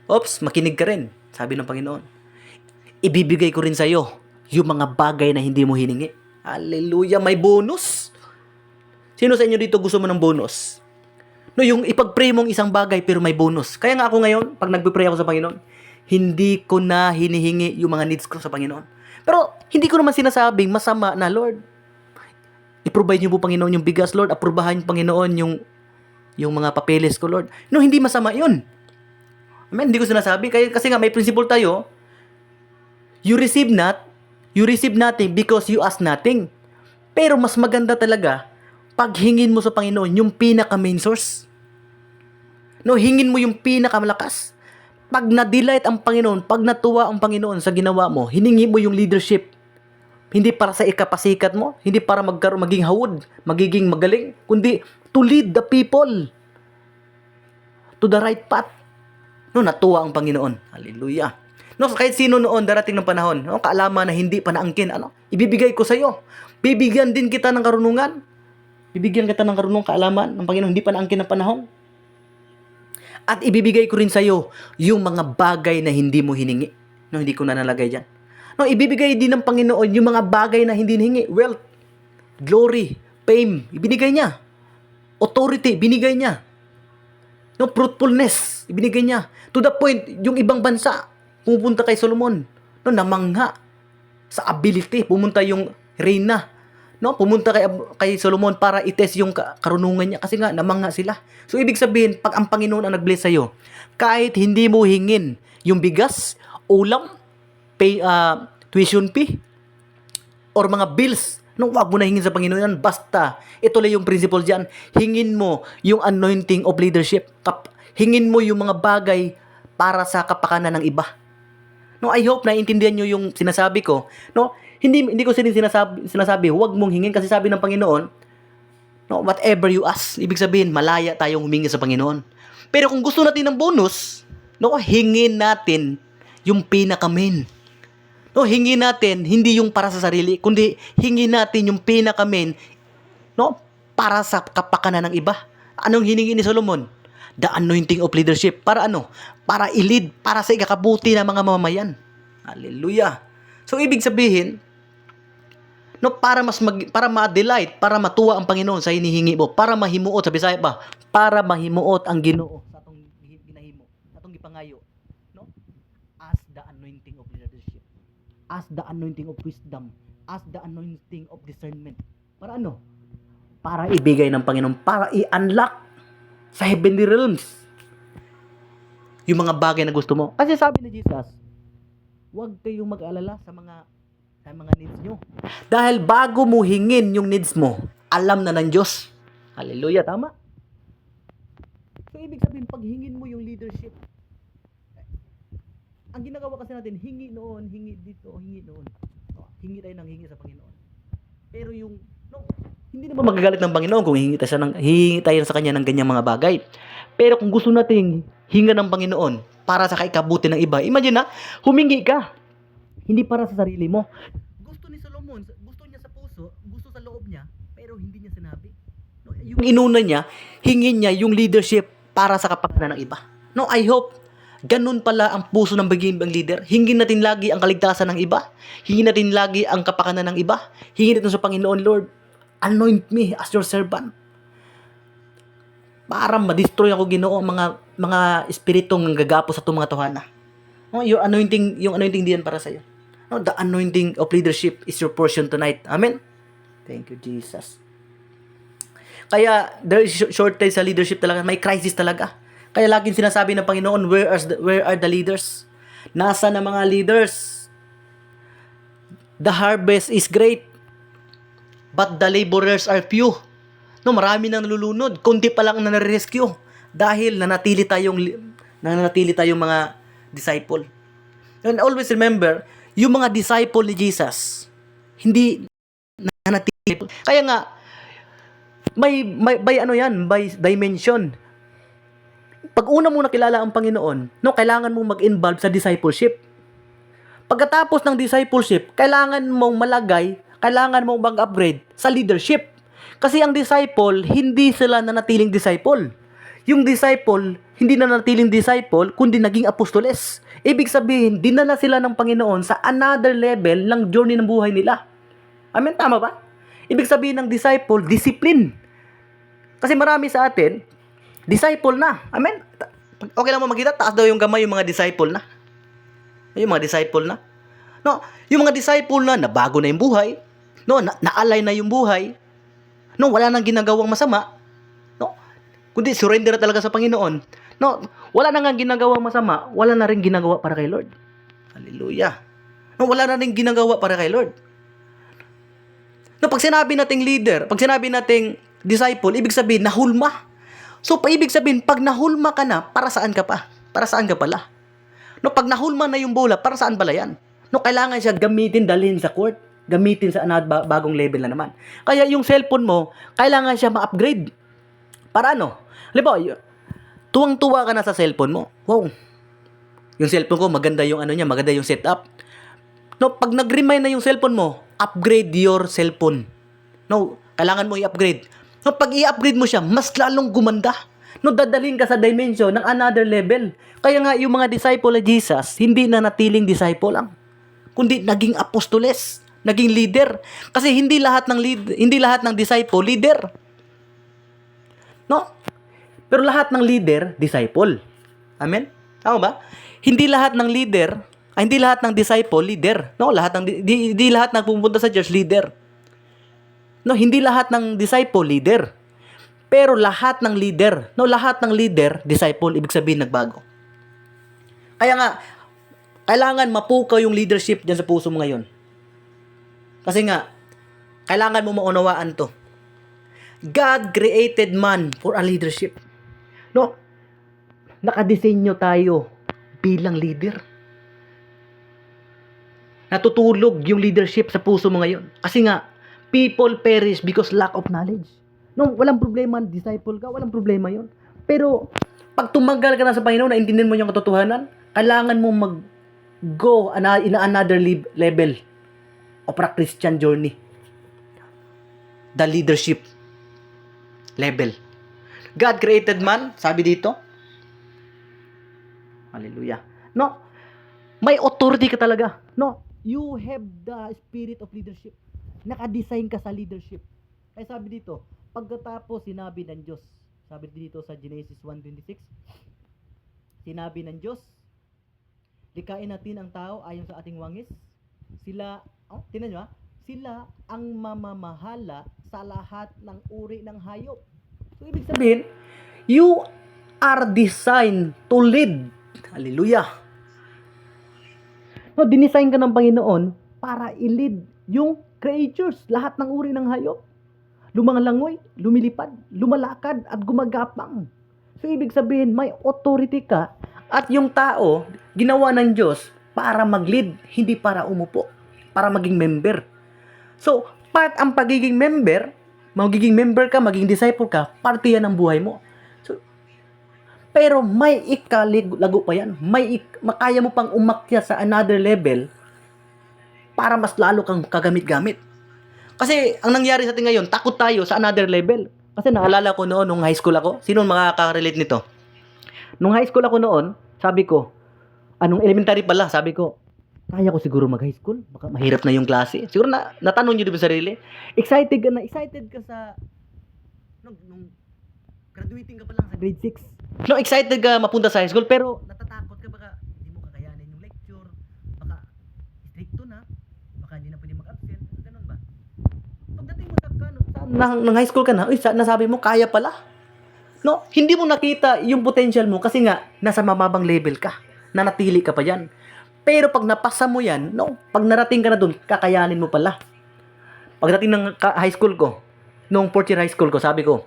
Oops, makinig ka rin, sabi ng Panginoon. Ibibigay ko rin sa iyo yung mga bagay na hindi mo hiningi. Hallelujah, may bonus. Sino sa inyo dito gusto mo ng bonus? No, yung ipag-pray mong isang bagay pero may bonus. Kaya nga ako ngayon, pag nagpe-pray ako sa Panginoon, hindi ko na hinihingi yung mga needs ko sa Panginoon. Pero hindi ko naman sinasabing masama na, Lord, i-provide niyo po Panginoon yung bigas, Lord. Aprubahan niyo Panginoon yung mga papeles ko, Lord. No, hindi masama yun. Amen, hindi ko sinasabi. Kasi nga may principle tayo. You receive nothing because you ask nothing. Pero mas maganda talaga pag hingin mo sa Panginoon yung pinaka-main source. No, hingin mo yung pinakamalakas. Pag na-delight ang Panginoon, pag natuwa ang Panginoon sa ginawa mo, hiningi mo yung leadership. Hindi para sa ikapasikat mo, hindi para maging hawod, magiging magaling, kundi to lead the people to the right path. No, natuwa ang Panginoon. Hallelujah. No, kahit sino noon darating ng panahon, no, kaalaman na hindi pa naangkin, ibibigay ko sa iyo. Bibigyan din kita ng karunungan. Bibigyan kita ng karunungan, kaalaman ng Panginoon, hindi pa naangkin ng panahon. At ibibigay ko rin sa iyo yung mga bagay na hindi mo hiningi. No, hindi ko na nalagay diyan. No, ibibigay din ng Panginoon yung mga bagay na hindi hiningi. Wealth, glory, fame, ibinigay niya. Authority, binigay niya. No, fruitfulness, ibinigay niya. To the point, yung ibang bansa, pumunta kay Solomon. No, namangha sa ability. Pumunta yung reyna. No, pumunta kay Solomon para i-test yung karunungan niya. Kasi nga, namangha sila. So, ibig sabihin, pag ang Panginoon ang nag-bless sa'yo, kahit hindi mo hingin yung bigas, ulam, tuition fee, or mga bills, no, wag mo na hingin sa Panginoon yan. Basta, ito lang yung principle dyan. Hingin mo yung anointing of leadership. Hingin mo yung mga bagay para sa kapakanan ng iba. No, I hope na intindihan nyo yung sinasabi ko. No, hindi ko sinasabi, huwag mong hingin kasi sabi ng Panginoon, no, whatever you ask, ibig sabihin, malaya tayong humingi sa Panginoon. Pero kung gusto natin ng bonus, no, hingin natin yung pinaka-main. No, hingin natin, hindi yung para sa sarili, kundi hingin natin yung pinaka-main, no, para sa kapakanan ng iba. Anong hiningi ni Solomon? The anointing of leadership. Para ano? Para i-lead, para sa ikakabuti ng mga mamamayan. Hallelujah. So, ibig sabihin, no, para ma-delight, para matuwa ang Panginoon sa hinihingi mo, para mahimuot, sa Bisaya pa, para mahimuot ang Ginoo sa atong ginahimo, sa atong gipangayo, no? As the anointing of leadership, as the anointing of wisdom, as the anointing of discernment. Para ano? Para ibigay ng Panginoon, para i-unlock sa heavenly realms yung mga bagay na gusto mo. Kasi sabi ni Jesus, huwag kayong mag-alala sa mga needs nyo. Dahil bago mo hingin yung needs mo, alam na ng Diyos. Hallelujah, tama? So, ibig sabihin, pag hingin mo yung leadership, ang ginagawa kasi natin, hingi noon, hingi dito, hingi noon. Hingi tayo ng hingi sa Panginoon. Pero yung, no, hindi naman magagalit ng Panginoon kung hingi tayo sa Kanya ng ganyang mga bagay. Pero kung gusto nating hinga ng Panginoon para sa kaikabuti ng iba, imagine na, humingi ka. Hindi para sa sarili mo. Gusto ni Solomon, gusto niya sa puso, gusto sa loob niya, pero hindi niya sinabi. No, yung inuna niya, hingin niya yung leadership para sa kapakanan ng iba. No, I hope ganun pala ang puso ng baging leader. Hingin natin lagi ang kaligtasan ng iba. Hingin natin lagi ang kapakanan ng iba. Hingin natin sa Panginoon, Lord, anoint me as your servant. Para ma-destroy ako, Ginoo, mga espiritong gagapo sa itong mga tuhana. No, yung anointing diyan para sa iyo. No, the anointing of leadership is your portion tonight. Amen. Thank you, Jesus. Kaya there is shortage sa leadership talaga, may crisis talaga. Kaya laging sinasabi ng Panginoon, where are the leaders? Nasa na mga leaders? The harvest is great, but the laborers are few. No, marami nang nalulunod, kunti pa lang na nare-rescue dahil nanatili tayong mga disciple. And always remember, yung mga disciple ni Jesus, hindi nanatili. Kaya nga, By ano yan, by dimension. Pag una mo nakilala ang Panginoon, no, kailangan mong mag-involve sa discipleship. Pagkatapos ng discipleship, kailangan mong malagay, kailangan mong mag-upgrade sa leadership. Kasi ang disciple, hindi sila nanatiling disciple. Yung disciple, hindi nanatiling disciple, kundi naging apostoles. Ibig sabihin, dinala sila ng Panginoon sa another level ng journey ng buhay nila. Amen? Tama ba? Ibig sabihin ng disciple, discipline. Kasi marami sa atin, disciple na. Amen? Okay lang mo makita, taas daw yung gamay yung mga disciple na. Yung mga disciple na. No, yung mga disciple na nabago na yung buhay. No, naalay na yung buhay. No, wala nang ginagawang masama. No, kundi surrender na talaga sa Panginoon. No, wala na nga ginagawang masama, wala na rin ginagawa para kay Lord. Hallelujah. No, wala na rin ginagawa para kay Lord. No, pag sinabi nating leader, pag sinabi nating disciple, ibig sabihin nahulma. So, ibig sabihin, pag nahulma ka na, para saan ka pa? Para saan ka pala? No, pag nahulma na yung bola, para saan pala yan? No, kailangan siya gamitin, dalhin sa court. Gamitin sa bagong level na naman. Kaya yung cellphone mo, kailangan siya ma-upgrade. Para ano? Halimbawa, tuwang-tuwa ka na sa cellphone mo. Wow. Yung cellphone ko, maganda yung ano niya, maganda yung setup. No, pag nag-remind na yung cellphone mo, upgrade your cellphone. No, kailangan mo i-upgrade. No, pag i-upgrade mo siya, mas lalong gumanda. No, dadalhin ka sa dimension ng another level. Kaya nga yung mga disciple ni Jesus, hindi na natiling disciple lang, kundi naging apostoles, naging leader. Kasi hindi lahat ng disciple leader. No? Pero lahat ng leader disciple. Amen? Tama ba? Hindi lahat ng disciple leader. No, hindi lahat ng pumunta sa church leader. No, hindi lahat ng disciple leader. Pero lahat ng leader, disciple, ibig sabihin nagbago. Kaya nga, kailangan mapukaw yung leadership dyan sa puso mo ngayon. Kasi nga, kailangan mo maunawaan to. God created man for a leadership. No? Nakadesenyo tayo bilang leader. Natutulog yung leadership sa puso mo ngayon. Kasi nga, people perish because lack of knowledge. No, walang problema, disciple ka, walang problema yon. Pero, pag tumagal ka na sa Panginoon, naintindihan mo yung katotohanan, kailangan mo mag-go in another level of a Christian journey. The leadership level. God created man, sabi dito. Hallelujah. No, may authority ka talaga. No, you have the spirit of leadership. Nakadesign ka sa leadership. Kaya sabi dito, pagkatapos sinabi ng Diyos, sabi dito sa Genesis 1:26, sinabi ng Diyos, likain natin ang tao ayon sa ating wangis. Sila, tingnan nyo sila ang mamamahala sa lahat ng uri ng hayop. So, ibig sabihin, you are designed to lead. Hallelujah. No, dinesign ka ng Panginoon para i-lead yung creatures, lahat ng uri ng hayop. Lumangoy, lumilipad, lumalakad, at gumagapang. So, ibig sabihin, may authority ka at yung tao, ginawa ng Diyos para mag-lead, hindi para umupo, para maging member. So, part ang pagiging member, magiging member ka, maging disciple ka, parte yan ng buhay mo. So, pero may ikalago pa yan. Makaya mo pang umakyat sa another level para mas lalo kang kagamit-gamit. Kasi, ang nangyari sa atin ngayon, takot tayo sa another level. Kasi naalala ko noon, nung high school ako, sino makaka-relate nito? Nung high school ako noon, sabi ko, anong elementary pala, sabi ko, kaya ko siguro mag-high school? Baka mahirap na yung klase. Siguro natanong nyo din sa sarili. Excited ka sa, nung graduating ka pa lang sa grade 6. No, excited ka mapunta sa high school, pero natatakot ka, baka hindi mo kakayanin yung lecture, baka stricto na, baka hindi na pwede mag-absent, ganun ba? Pagdating mo ng high school ka na, nasabi mo, kaya pala. No, hindi mo nakita yung potential mo kasi nga, nasa mababang level ka, nanatili ka pa dyan. Pero pag napasa mo yan, no, pag narating ka na dun, kakayanin mo pala. Pagdating ng high school ko, nung 4th year high school ko, sabi ko,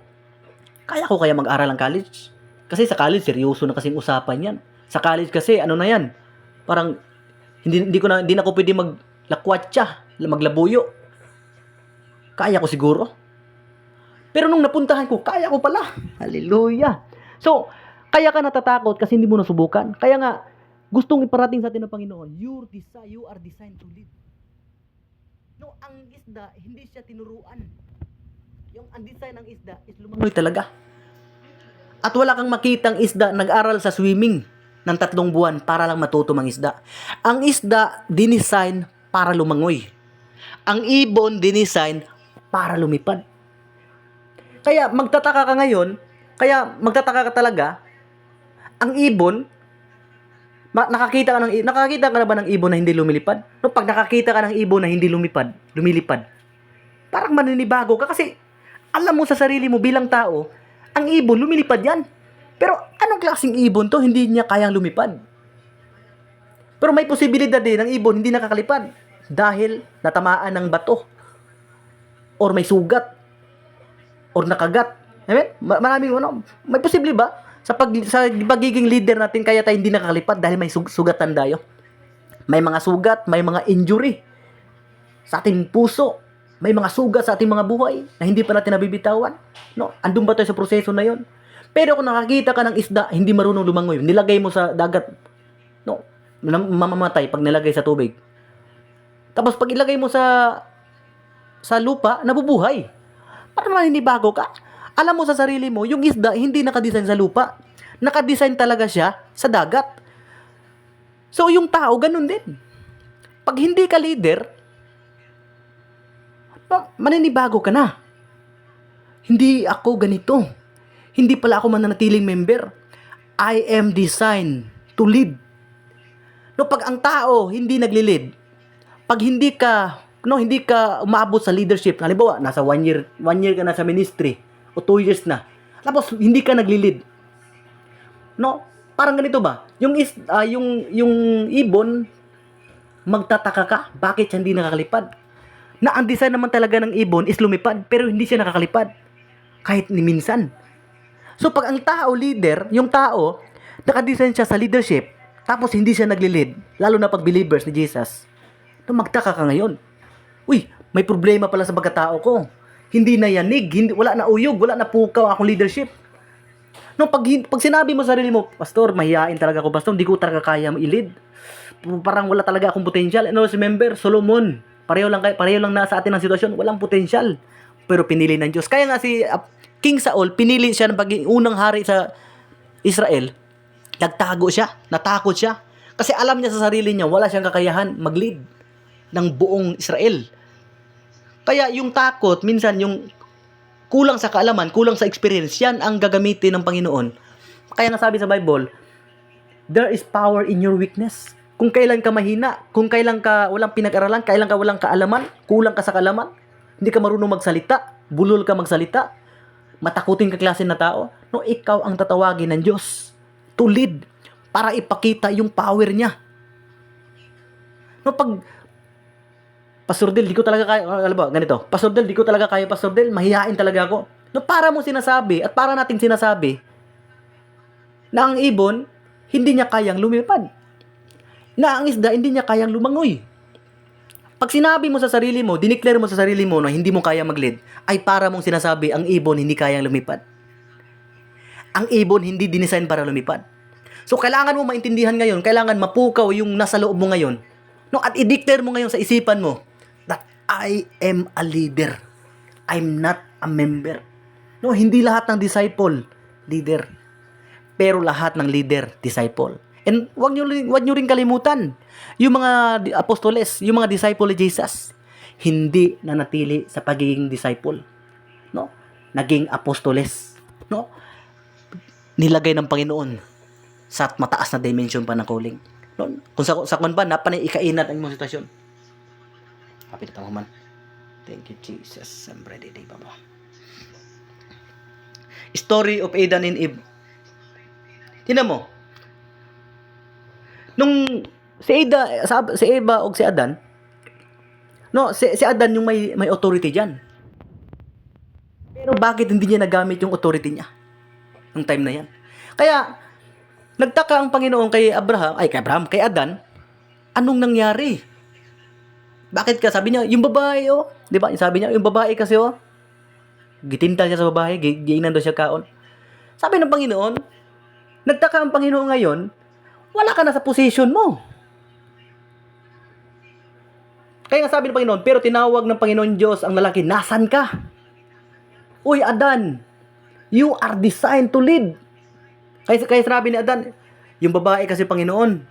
kaya ko kaya mag-aral ng college? Kasi sa college, seryoso na kasing usapan yan. Sa college kasi, ano na yan, parang, hindi na ako pwede maglakwatsa, maglabuyo. Kaya ko siguro. Pero nung napuntahan ko, kaya ko pala. Hallelujah. So, kaya ka natatakot kasi hindi mo nasubukan. Kaya nga, gustong iparating sa atin ng Panginoon, you are designed to live. No, ang isda, hindi siya tinuruan. Ang design ng isda is lumangoy talaga. At wala kang makitang isda nag-aral sa swimming ng 3 buwan para lang matuto mang isda. Ang isda, dinesign para lumangoy. Ang ibon, dinesign para lumipad. Kaya magtataka ka ngayon, magtataka ka talaga, ang ibon, nakakita ka na ba ng ibon na hindi lumilipad? No, pag nakakita ka ng ibon na hindi lumilipad, parang maninibago ka kasi alam mo sa sarili mo bilang tao, ang ibon lumilipad yan. Pero anong klaseng ibon to? Hindi niya kayang lumipad. Pero may posibilidad din ng ibon hindi nakakalipad dahil natamaan ng bato or may sugat or nakagat. Amen? Maraming may posible ba sa pagiging leader natin kaya tayo hindi nakakalipad dahil may sugatan tayo? May mga sugat, may mga injury sa ating puso. May mga sugat sa ating mga buhay na hindi pa natin nabibitawan. No? Andun ba tayo sa proseso na yon? Pero kung nakakita ka ng isda, hindi marunong lumangoy, nilagay mo sa dagat, no, mamamatay pag nilagay sa tubig. Tapos pag ilagay mo sa lupa, nabubuhay. Parang maninibago ka. Alam mo sa sarili mo, yung isda hindi nakadesign sa lupa. Nakadesign talaga siya sa dagat. So yung tao, ganun din. Pag hindi ka leader, maninibago ka na. Hindi ako ganito. Hindi pala ako mananatiling member. I am designed to lead. No, pag ang tao hindi nagli-lead, pag hindi ka umaabot sa leadership, halimbawa, nasa 1 year ka na sa ministry, o 2 years na, tapos hindi ka nagli-lead. No, parang ganito ba? Yung ibon, magtataka ka, bakit siya hindi nakakalipad? Na ang design naman talaga ng ibon is lumipad, pero hindi siya nakakalipad. Kahit ni minsan. So pag ang tao leader, yung tao, nakadesign siya sa leadership, tapos hindi siya nagli-lead, lalo na pag believers ni Jesus, no, magtaka ka ngayon. Uy, may problema pala sa pagkatao ko. Hindi na yanig, wala na uyog, wala na pukaw akong leadership. No, pag sinabi mo sa sarili mo, Pastor, mahihain talaga ako, Pastor, hindi ko talaga kaya i-lead. Parang wala talaga akong potential. And also, remember, Solomon, pareho lang na sa atin ang sitwasyon, walang potential. Pero pinili ng Diyos. Kaya nga si King Saul, pinili siya ng pagiging unang hari sa Israel. Nagtago siya, natakot siya. Kasi alam niya sa sarili niya, wala siyang kakayahan mag-lead ng buong Israel. Kaya yung takot, minsan yung kulang sa kaalaman, kulang sa experience, yan ang gagamitin ng Panginoon. Kaya nasabi sa Bible, there is power in your weakness. Kung kailan ka mahina, kung kailan ka walang pinag-aralan, kailan ka walang kaalaman, kulang ka sa kaalaman, hindi ka marunong magsalita, bulol ka magsalita, matakutin ka klase na tao, no, ikaw ang tatawagin ng Diyos to lead para ipakita yung power niya. No, pag Pastor Del, di ko talaga kaya, alam ba, ganito, Pastor Del, di ko talaga kaya, Pastor Del, mahihain talaga ako. No, para mo sinasabi at para nating sinasabi na ang ibon, hindi niya kayang lumipad. Na ang isda, hindi niya kayang lumangoy. Pag sinabi mo sa sarili mo, dineclare mo sa sarili mo na hindi mo kaya mag-lead, ay para mong sinasabi ang ibon hindi kayang lumipad. Ang ibon hindi dinesign para lumipad. So kailangan mo maintindihan ngayon, kailangan mapukaw yung nasa loob mo ngayon. No, at i-declare mo ngayon sa isipan mo that I am a leader. I'm not a member. No, hindi lahat ng disciple leader. Pero lahat ng leader disciple. And wag nyo rin kalimutan, yung mga apostoles, yung mga disciple ni Jesus, hindi nanatili sa pagiging disciple. No? Naging apostoles. No? Nilagay ng Panginoon sa mataas na dimension pa ng calling. No? Kung sa kwan pa, napanay ikainat ang mga sitwasyon. Kapit at man. Thank you, Jesus. I'm ready, Baba. Story of Adam and Eve. Tingnan mo, nung si Eva o si Adan, no, si Adan yung may authority diyan. Pero bakit hindi niya nagamit yung authority niya nung time na yan? Kaya nagtaka ang Panginoon kay Adan, anong nangyari? Bakit ka? Sabi niya, yung babae, di ba? Sabi niya, yung babae kasi, Gitintal siya sa babae, giinan daw siya kaon. Sabi ng Panginoon, nagtaka ang Panginoon ngayon, wala ka na sa position mo. Kaya nga sabi ng Panginoon, pero tinawag ng Panginoon Diyos ang lalaki, nasan ka? Uy, Adan, you are designed to lead. Kaya sinabi ni Adan, yung babae kasi Panginoon,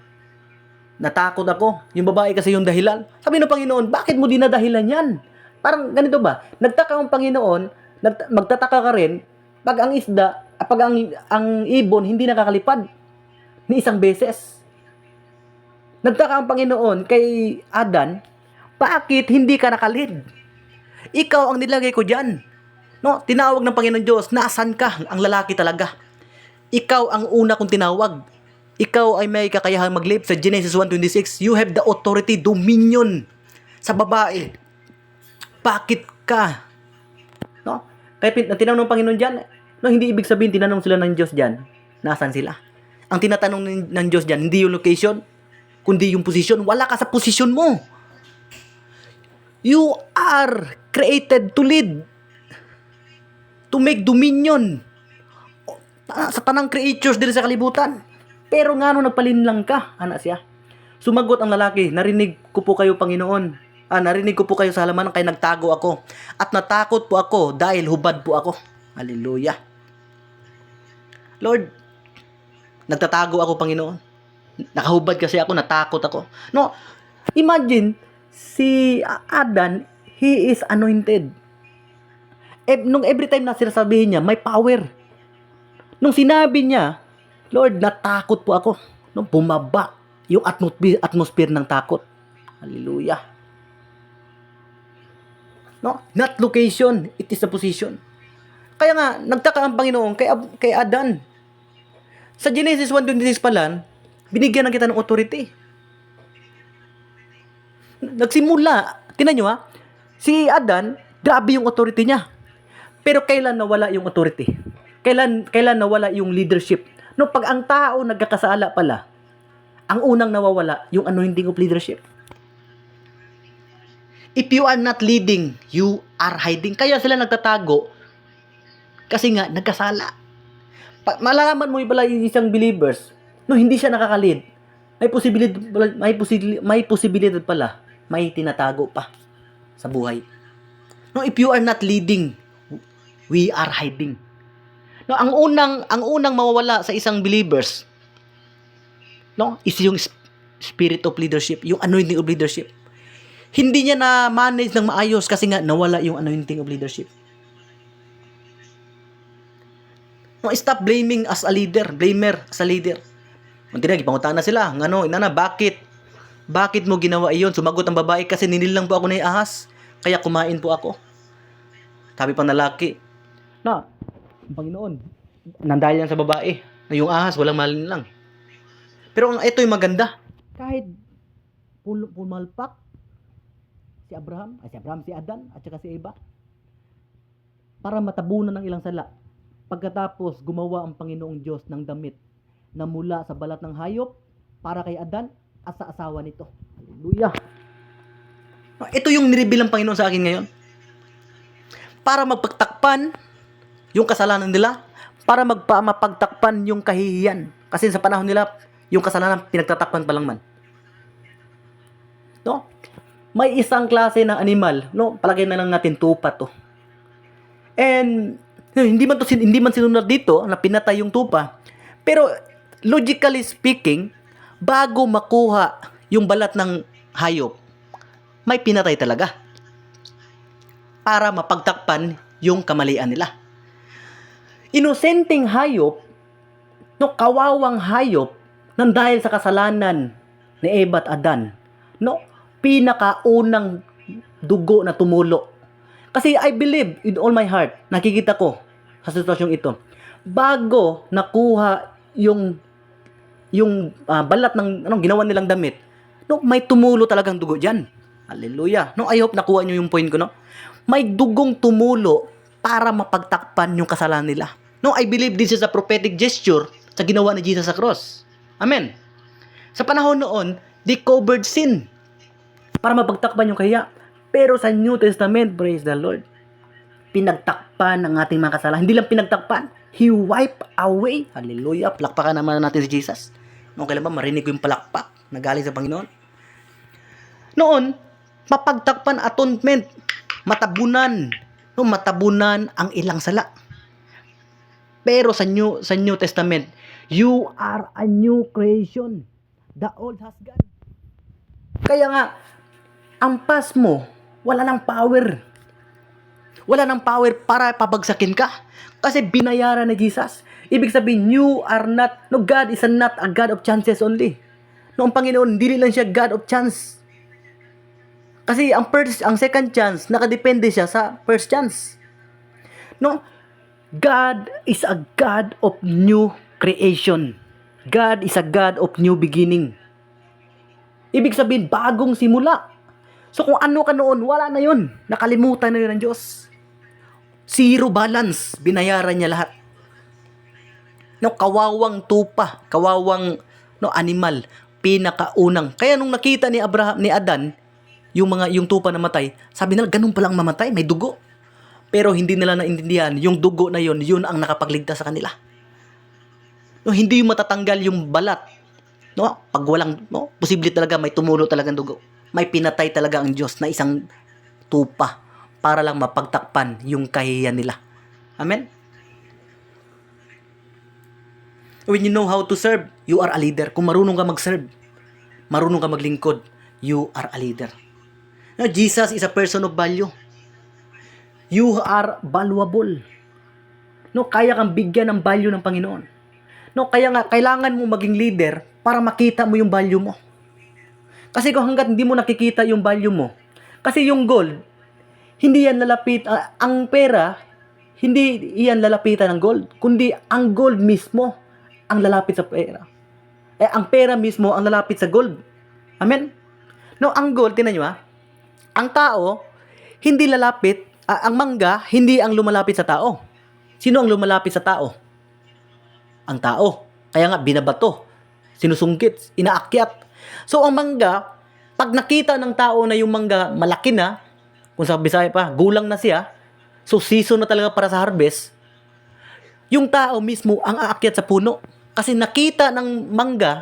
natakot ako. Yung babae kasi yung dahilan. Sabi ng Panginoon, bakit mo dinadahilan yan? Parang ganito ba? Nagtaka ang Panginoon, magtataka ka rin, pag ang isda, pag ang ibon hindi nakakalipad ni isang beses. Nagtaka ang Panginoon kay Adan, bakit hindi ka nakalid? Ikaw ang nilagay ko dyan. No, tinawag ng Panginoon Diyos, nasan ka? Ang lalaki talaga. Ikaw ang una kong tinawag. Ikaw ay may kakayahang maglib. Sa Genesis 1:26, you have the authority, dominion sa babae. Bakit ka? No? Kaya tinanong ng Panginoon dyan, no, hindi ibig sabihin tinanong sila ng Diyos dyan, nasan sila? Ang tinatanong ng Diyos dyan, hindi yung location, kundi yung position. Wala ka sa position mo. You are created to lead, to make dominion sa tanang creatures din sa kalibutan. Pero nga nung nagpalinlang ka, anak siya. Sumagot ang lalaki, narinig ko po kayo, Panginoon. Narinig ko po kayo sa halaman, kaya nagtago ako. At natakot po ako dahil hubad po ako. Hallelujah. Lord, nagtatago ako, Panginoon. Nakahubad kasi ako, natakot ako. No, imagine, si Adan, he is anointed. Nung every time na sinasabihin niya, may power. Nung sinabi niya, Lord, natakot po ako. Nung bumaba yung atmosphere ng takot. Hallelujah. No? Not location, it is a position. Kaya nga, nagtaka ang Panginoon kay Adan. Sa Genesis 1:26 pa lang, binigyan na kita ng authority. Nagsimula, tinan nyo si Adan, grabe yung authority niya. Pero kailan nawala yung authority? Kailan nawala yung leadership? No, pag ang tao nagkakasala pala, ang unang nawawala, yung anointing of leadership. If you are not leading, you are hiding. Kaya sila nagtatago kasi nga nagkasala. Malalaman mo pala yung isang believers, no, hindi siya nakaka-lead. May posibilidad pala, may tinatago pa sa buhay. No, if you are not leading, we are hiding. No, ang unang mawawala sa isang believers, no, is yung spirit of leadership, yung anointing of leadership. Hindi niya na manage ng maayos kasi nga nawala yung anointing of leadership. No, stop blaming as a leader, blamer as a leader. Munti na, gipangutaan na sila. Ngano, inana, bakit mo ginawa iyon? Sumagot ang babae, kasi ninilang po ako na ahas, kaya kumain po ako. Sabi pang lalaki, na, ang Panginoon, nandahil yan sa babae, na yung ahas, walang malin lang. Pero ito yung maganda. Kahit pumalpak, si Adan, at saka si Eva, para matabunan ng ilang sala. Pagkatapos, gumawa ang Panginoong Diyos ng damit na mula sa balat ng hayop para kay Adan at sa asawa nito. Hallelujah. Ito yung nireveal ng Panginoon sa akin ngayon. Para magpagtakpan yung kasalanan nila, para mapagtakpan yung kahihiyan. Kasi sa panahon nila, yung kasalanan pinagtatakpan pa lang man. No? May isang klase ng animal, no? Palagay na lang natin tupa to. And hindi man sinunod dito na pinatay yung tupa. Pero logically speaking, bago makuha yung balat ng hayop, may pinatay talaga para mapagtakpan yung kamalian nila. Inosenteng hayop, no, kawawang hayop, nang dahil sa kasalanan ni Eva at Adan, no, pinakaunang dugo na tumulo. Kasi I believe with all my heart, nakikita ko sa sitwasyong ito, bago nakuha yung balat ng ginawa nilang damit, no, may tumulo talagang dugo diyan. Hallelujah. No, I hope nakuha niyo yung point ko, no. May dugong tumulo para mapagtakpan yung kasalanan nila. No, I believe this is a prophetic gesture sa ginawa ni Jesus sa cross. Amen. Sa panahon noon, they covered sin para mapagtakpan yung kaya. Pero sa New Testament, praise the Lord, pinagtakpan ng ating mga kasalanan. Hindi lang pinagtakpan, He wiped away. Hallelujah. Palakpakan naman natin si Jesus. Noong kailan ba marinig ko yung palakpak na galing sa Panginoon? Noon, mapagtakpan, atonement, matabunan. No, matabunan ang ilang sala. Pero sa New Testament, you are a new creation. The old has gone. Kaya nga, ang past mo, wala nang power. Wala nang power para pabagsakin ka. Kasi binayaran ni Jesus. Ibig sabihin, you are not, no, God is not a God of chances only. No, ang Panginoon, hindi lang siya God of chance. Kasi ang second chance, nakadepende siya sa first chance. No, God is a God of new creation. God is a God of new beginning. Ibig sabihin, bagong simula. So kung ano ka noon, wala na yun. Nakalimutan na yun ng Diyos. Zero balance. Binayaran niya lahat. No, kawawang tupa, kawawang animal, pinakaunang. Kaya nung nakita ni Adan, yung tupa na matay, sabi nila, ganun palang mamatay, may dugo. Pero hindi nila naintindihan, yung dugo na yun ang nakapagligtas sa kanila. No, hindi yung matatanggal yung balat. No, pag walang, posible talaga may tumulo talagang dugo. May pinatay talaga ang Diyos na isang tupa para lang mapagtakpan yung kahihiyan nila. Amen? When you know how to serve, you are a leader. Kung marunong ka mag-serve, marunong ka maglingkod, you are a leader. Now, Jesus is a person of value. You are valuable. No, kaya kang bigyan ng value ng Panginoon. No, kaya nga kailangan mo maging leader para makita mo yung value mo. Kasi kung hangga't hindi mo nakikita yung value mo, kasi yung gold, hindi yan lalapit, ang pera, hindi yan lalapitan ng gold, kundi ang gold mismo ang lalapit sa pera. Ang pera mismo ang lalapit sa gold. Amen? No, ang gold, tinan nyo ang tao, hindi lalapit, ang mangga, hindi ang lumalapit sa tao. Sino ang lumalapit sa tao? Ang tao. Kaya nga, binabato, sinusungkit, inaakyat. So, ang mangga, pag nakita ng tao na yung mangga malaki na, kung sa Bisaya pa, gulang na siya, so season na talaga para sa harvest, yung tao mismo ang aakyat sa puno. Kasi nakita ng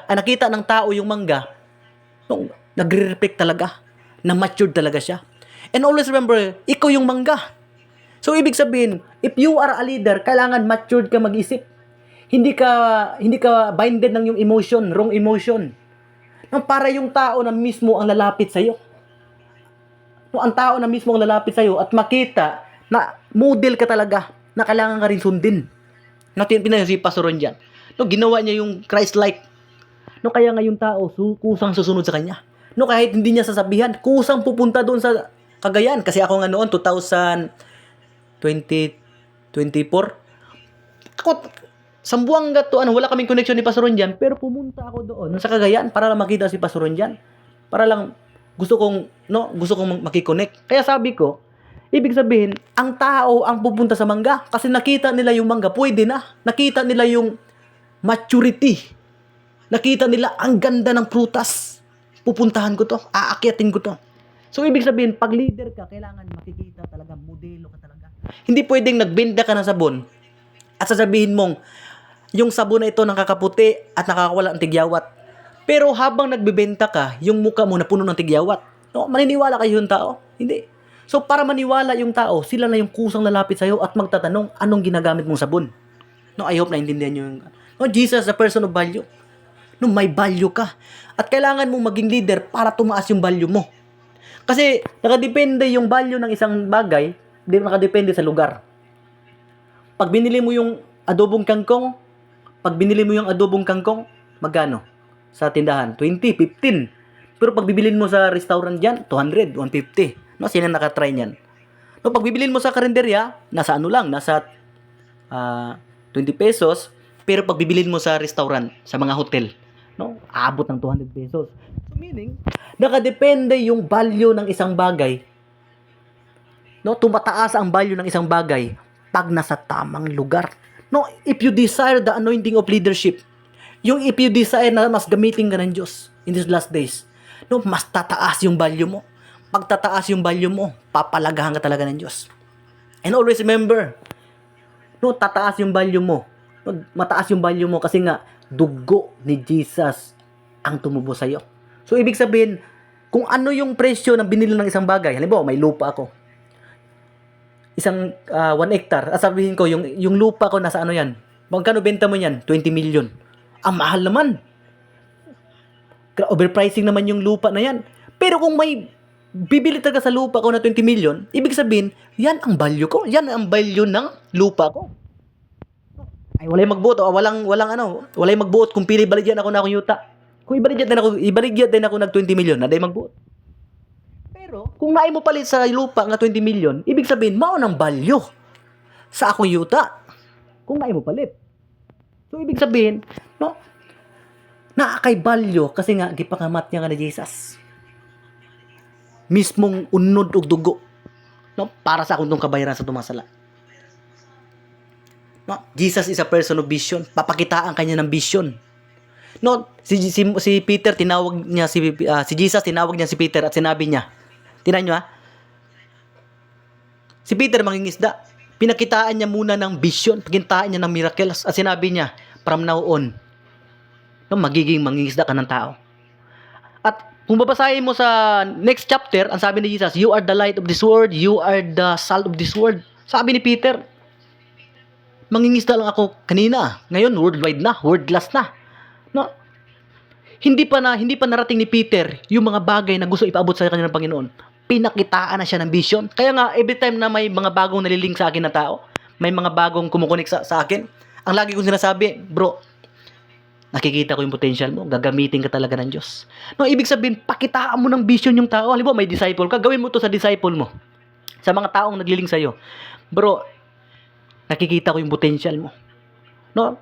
nakita ng tao yung mangga, nagre-reflect talaga, na matured talaga siya. And always remember, ikaw yung mangga. So, ibig sabihin, if you are a leader, kailangan matured ka mag-isip. Hindi ka binded ng yung emotion, wrong emotion. Para yung tao na mismo ang lalapit sa'yo. Ang tao na mismo ang lalapit sa'yo at makita na model ka talaga, na kailangan ka rin sundin. Pinag si Pastor Ron dyan. Ginawa niya yung Christ-like. Kaya nga yung tao, kusang susunod sa kanya. Kahit hindi niya sasabihan, kusang pupunta doon sa Cagayan. Kasi ako nga noon, 2024, ako, Sambuanga to, wala kaming connection ni Pastor Ron dyan, pero pumunta ako doon sa Cagayan para lang makita si Pastor Ron dyan. Para lang, gusto kong makikonnect. Kaya sabi ko, ibig sabihin, ang tao ang pupunta sa mangga. Kasi nakita nila yung mangga, pwede na. Nakita nila yung maturity. Nakita nila ang ganda ng prutas. Pupuntahan ko to, aakyatin ko to. So, ibig sabihin, pag leader ka, kailangan makikita talaga, modelo ka talaga. Hindi pwedeng nagbenta ka ng sabon at sasabihin mong, yung sabon na ito nakakaputi at nakakawala ng tigyawat. Pero habang nagbebenta ka, yung mukha mo napuno ng tigyawat. Maniniwala kayo yung tao? Hindi. So, para maniwala yung tao, sila na yung kusang lalapit sa'yo at magtatanong, anong ginagamit mong sabon? I hope naintindihan nyo yung... Jesus is a person of value. May value ka. At kailangan mong maging leader para tumaas yung value mo. Kasi nakadepende yung value ng isang bagay, nakadepende sa lugar. Pag binili mo yung adobong kangkong, magkano? Sa tindahan, 20, 15. Pero pag bibilin mo sa restaurant dyan, 200, 150. Sino nakatry niyan? Pag bibilin mo sa karinderya, nasa nasa 20 pesos. Pero pag bibilin mo sa restaurant, sa mga hotel, aabot ng 200 pesos. So meaning, nakadepende yung value ng isang bagay. Tumataas ang value ng isang bagay pag nasa tamang lugar. If you desire the anointing of leadership, if you desire na mas gamitin ka ng Diyos in these last days, mas tataas yung value mo. Pag tataas yung value mo, papalagahan ka talaga ng Diyos. And always remember, no, tataas yung value mo. No, mataas yung value mo kasi nga, dugo ni Jesus ang tumubo sa'yo. So, ibig sabihin, kung ano yung presyo ng binili ng isang bagay, halimbawa, may lupa ako. Isang 1 hectare. At sabihin ko, yung lupa ko nasa ano yan? Magkano benta mo yan? 20 million. Ang mahal naman. Overpricing naman yung lupa na yan. Pero kung may bibili talaga sa lupa ko na 20 million, ibig sabihin, yan ang value ko. Yan ang value ng lupa ko. Ay, walay magbuot. Walay magbuot. Kung pili, baligyan ako na akong yuta. Kung ibaligyan din ako nag 20 million, na day magbuot. Pero, kung naay mo palit sa lupa nga 20 million, ibig sabihin, mao ng value sa akong yuta. Kung naay mo palit. So, ibig sabihin, no, naakay value kasi nga, gipangamat niya nga ni Jesus. Mismong unod og dugo. No, para sa akong tong kabayaran sa tumasala. No, Jesus is a person of vision. Papakitaan kanya ng vision. No, si Peter tinawag niya si Jesus tinawag niya si Peter at sinabi niya. Tingnan niyo ha. Si Peter mangingisda. Pinakitaan niya muna ng vision, pagkintaan niya ng miracles at sinabi niya, from now on, no, magiging mangingisda ka ng tao. At kung babasahin mo sa next chapter, ang sabi ni Jesus, you are the light of this world, you are the salt of this world. Sabi ni Peter, mangingisda lang ako kanina. Ngayon, worldwide na, world-class na. No? Hindi pa narating ni Peter yung mga bagay na gusto ipaabot sa kanya ng Panginoon. Pinakitaan na siya ng vision. Kaya nga, every time na may mga bagong nalilink sa akin na tao, may mga bagong kumukunik sa akin, ang lagi kong sinasabi, bro, nakikita ko yung potential mo, gagamitin ka talaga ng Diyos. No, ibig sabihin, pakitaan mo ng vision yung tao. Halimbawa, may disciple ka, gawin mo to sa disciple mo. Sa mga taong naglilink sa'yo. Bro, nakikita ko yung potential mo. No?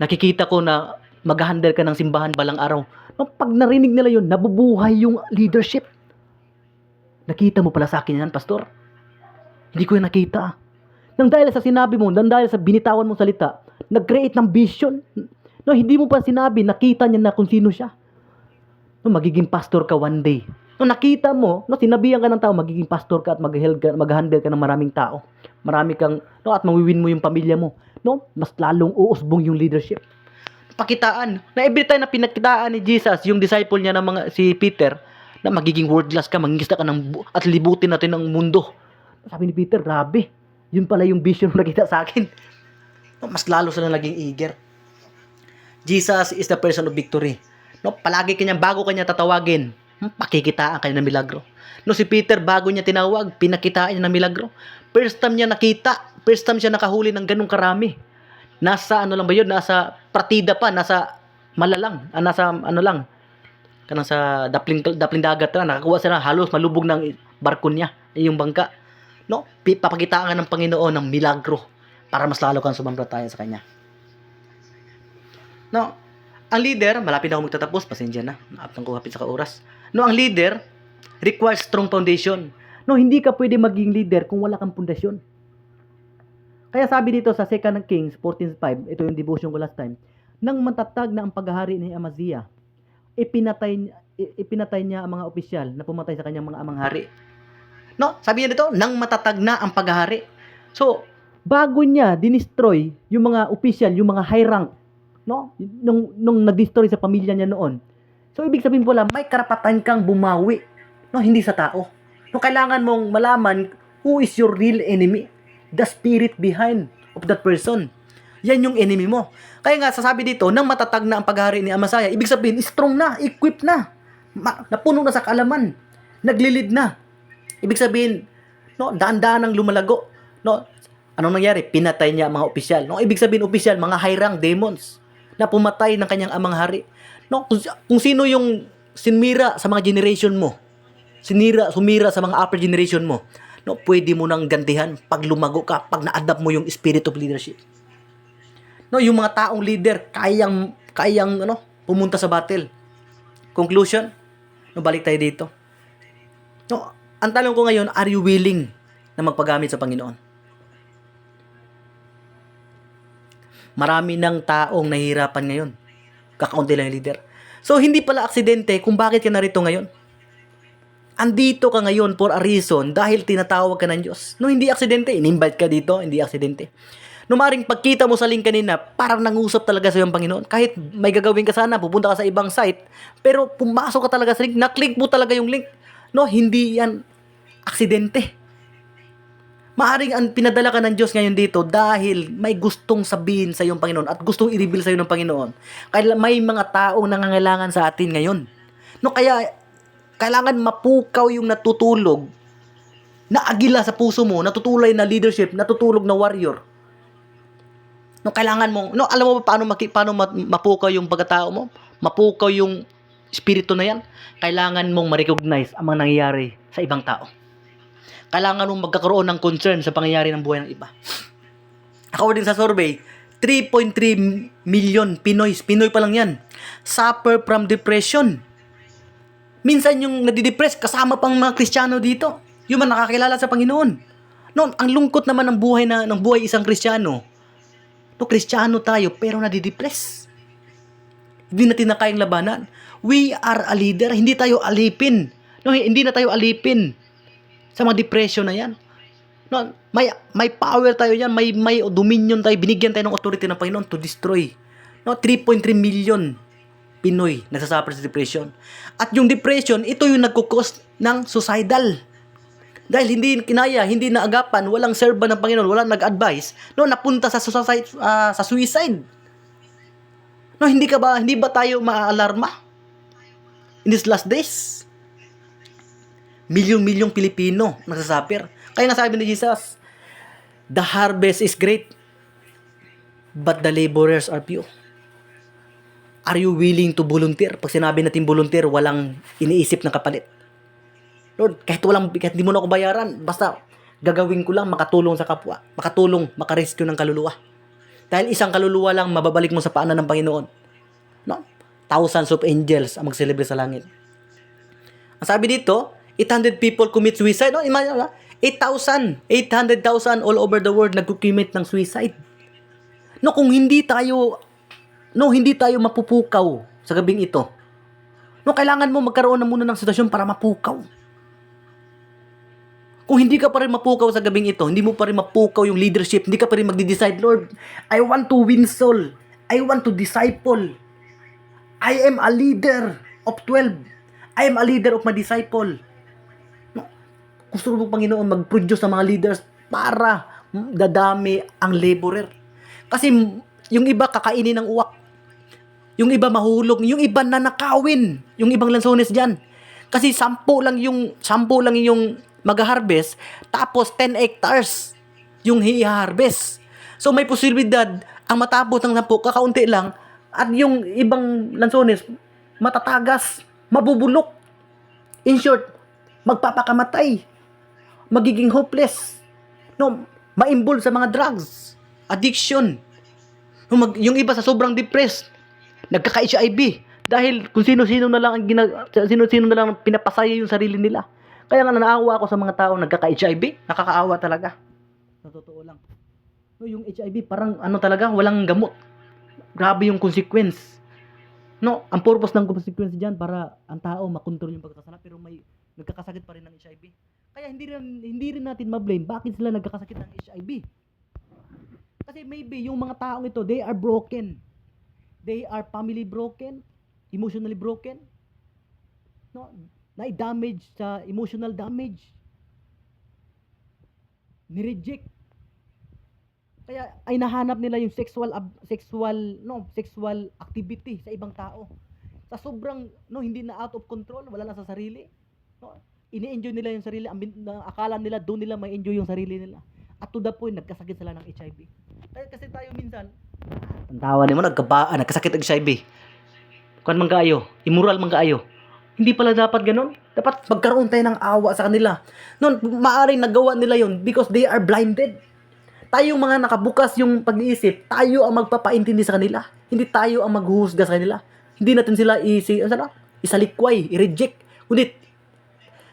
Nakikita ko na mag-handle ka ng simbahan balang araw. No, pag narinig nila yun, nabubuhay yung leadership. Nakita mo pala sa akin yan, pastor. Hindi ko yung nakita. Nang dahil sa sinabi mo, nang dahil sa binitawan mong salita, nag-create ng vision. No, hindi mo pa sinabi, nakita niya na kung sino siya. No, magiging pastor ka one day. No, nakita mo, no, sinabihan ka ng tao, magiging pastor ka at mag-handle ka ng maraming tao. Marami kang, no, at mawiwin mo yung pamilya mo. No, mas lalong uusbong yung leadership. Pakitaan. Na every time na pinakitaan ni Jesus, yung disciple niya na si Peter, na magiging world class ka, mangingisda ka at libutin natin ang mundo. Sabi ni Peter, grabe. Yun pala yung vision na nakita sa akin. No, mas lalo sila naging eager. Jesus is the person of victory. No, palagi bago kanya tatawagin, pakikitaan kanya ng milagro. No, si Peter, bago niya tinawag, pinakitaan niya ng milagro. First time niya nakita, first time siya nakahuli ng ganung karami. Nasa nasa partida pa, nasa malalang, nasa kanang sa dapling dagat na, nakakuha sila, halos malubog ng barko niya, yung bangka. No, papakitaan ng Panginoon ng milagro para mas lalo kang sumampalataya sa kanya. No, ang leader, malapit na ako magtatapos, pasensya na, naapang ko hapit sa oras. No, ang leader requires strong foundation. No, hindi ka pwede maging leader kung wala kang pundasyon. Kaya sabi dito sa 2 Kings 14:5, ito yung devotion ko last time, nang matatag na ang paghahari ni Amaziah, ipinatay niya ang mga opisyal na pumatay sa kanyang mga amang hari. No, sabi niya dito, nang matatag na ang paghahari. So, bago niya dinestroy yung mga opisyal, yung mga high rank, no? Nung nag-destroy sa pamilya niya noon. So, ibig sabihin po lang, may karapatan kang bumawi, no? Hindi sa tao. No, kailangan mong malaman who is your real enemy, the spirit behind of that person. Yan yung enemy mo. Kaya nga, sasabi dito, nang matatag na ang paghahari ni Amaziah, ibig sabihin, strong na, equipped na, napuno na sa kaalaman, naglilid na. Ibig sabihin, no, daan-daan ang lumalago. No, anong nangyari? Pinatay niya ang mga opisyal. No, ibig sabihin, opisyal, mga high-rank demons na pumatay ng kanyang amang hari. No, kung sino yung sinmira sa mga generation mo, sumira sa mga upper generation mo, no, pwede mo nang gantihan pag lumago ka, pag na-adapt mo yung spirit of leadership. No, yung mga taong leader kayang pumunta sa battle. Conclusion, no, balik tayo dito. No, ang tanong ko ngayon, are you willing na magpagamit sa Panginoon? Marami ng taong nahihirapan ngayon. Kakaunti lang yung leader. So, hindi pala aksidente kung bakit ka narito ngayon. andito ka ngayon for a reason dahil tinatawag ka ng Diyos. No, hindi aksidente. In-invite ka dito, hindi aksidente. No, maring pagkita mo sa link kanina, parang nangusap talaga sa iyong Panginoon. Kahit may gagawin ka sana, pupunta ka sa ibang site, pero pumasok ka talaga sa link, na-click mo talaga yung link. No, hindi yan aksidente. Maaring pinadala ka ng Diyos ngayon dito dahil may gustong sabihin sa iyong Panginoon at gustong i-reveal sa iyo ng Panginoon. Kaya may mga taong nangangailangan sa atin ngayon. No, kaya kailangan mapukaw yung natutulog na agila sa puso mo, natutulay na leadership, natutulog na warrior. No, kailangan mo, no, alam mo ba paano mapukaw yung pagkatao mo? Mapukaw yung espiritu na yan? Kailangan mong ma-recognize ang mga nangyayari sa ibang tao. Kailangan mong magkakaroon ng concern sa pangyayari ng buhay ng iba. According sa survey, 3.3 million Pinoy pa lang yan, suffer from depression. Minsan yung nadidepress, kasama pang mga Kristiyano dito. Yung mga nakakilala sa Panginoon. No, ang lungkot naman ng buhay isang Kristiyano. No, Kristiyano tayo, pero nadidepress. Hindi natin na kayang labanan. We are a leader, hindi tayo alipin. No, hindi na tayo alipin sa mga depression na yan. No, may power tayo yan, may dominion tayo, binigyan tayo ng authority ng Panginoon to destroy. No, 3.3 million Pinoy nagsasuffer sa depression. At yung depression, ito yung nagkukos ng suicidal. Dahil hindi kinaya, hindi naagapan, walang serba ng Panginoon, walang nag-advise, no, napunta sa suicide. No, hindi ba tayo maaalarma in these last days? Milyong Pilipino nagsasuffer. Kaya nga sabi ni Jesus, the harvest is great, but the laborers are few. Are you willing to volunteer? Pag sinabi natin volunteer, walang iniisip ng kapalit. Lord, kahit hindi mo na ako bayaran, basta gagawin ko lang makatulong sa kapwa, makarescue ng kaluluwa. Dahil isang kaluluwa lang mababalik mo sa paanan ng Panginoon. No? Thousands of angels ang mag-celebrate sa langit. Ang sabi dito, 800 people commit suicide. No, imagine, 800,000 all over the world nagko-commit ng suicide. No, kung hindi tayo mapupukaw sa gabing ito. No, kailangan mo magkaroon na muna ng sitwasyon para mapukaw. Kung hindi ka pa rin mapukaw sa gabing ito, hindi mo pa rin mapukaw yung leadership, hindi ka pa rin magde-decide, Lord, I want to win soul. I want to disciple. I am a leader of 12. I am a leader of my disciple. Gusto mo, Panginoon, mag-produce ng mga leaders para dadami ang laborer. Kasi yung iba kakainin ng uwak. Yung iba mahulog. Yung iba nanakawin. Yung ibang lansones dyan. Kasi 10 lang yung mag-harvest, tapos 10 hectares yung i-harvest. So may posibilidad ang matapos ng 10, kakaunti lang, at yung ibang lansones matatagas, mabubulok. In short, magpapakamatay. Magiging hopeless. No, ma-involve sa mga drugs, addiction. Yung iba sa sobrang depressed, nagkaka-HIV dahil kung sino-sino na lang pinapasaya yung sarili nila. Kaya nga naawa ako sa mga tao nagkaka-HIV, nakakaawa talaga. Sa totoo lang. No, yung HIV parang talaga, walang gamot. Grabe yung consequence. No, ang purpose ng consequence diyan para ang tao makontrol yung pagkakasala, pero may nagkakasakit pa rin ng HIV. Kaya hindi rin natin ma-blame bakit sila nagkakasakit ng HIV. Kasi maybe yung mga taong ito, they are broken. They are family broken, emotionally broken. No, na-damage sa emotional damage. Ni-reject. Kaya ay nahanap nila yung sexual activity sa ibang tao. Sa sobrang hindi na out of control, wala na sa sarili. No, ini-enjoy nila yung sarili, akala nila doon nila may enjoy yung sarili nila. At to the point, nagkasakit sila ng HIV. Kasi tayo minsan, tantawa mo, nagkasakit ng HIV. Kung man kaayo, immoral man kaayo. Hindi pala dapat ganun. Dapat magkaroon tayo ng awa sa kanila. Noon, maaaring nagawa nila yon because they are blinded. Tayo mga nakabukas yung pag-iisip, tayo ang magpapaintindi sa kanila. Hindi tayo ang maghuhusga sa kanila. Hindi natin sila isalikway, i-reject. Kundi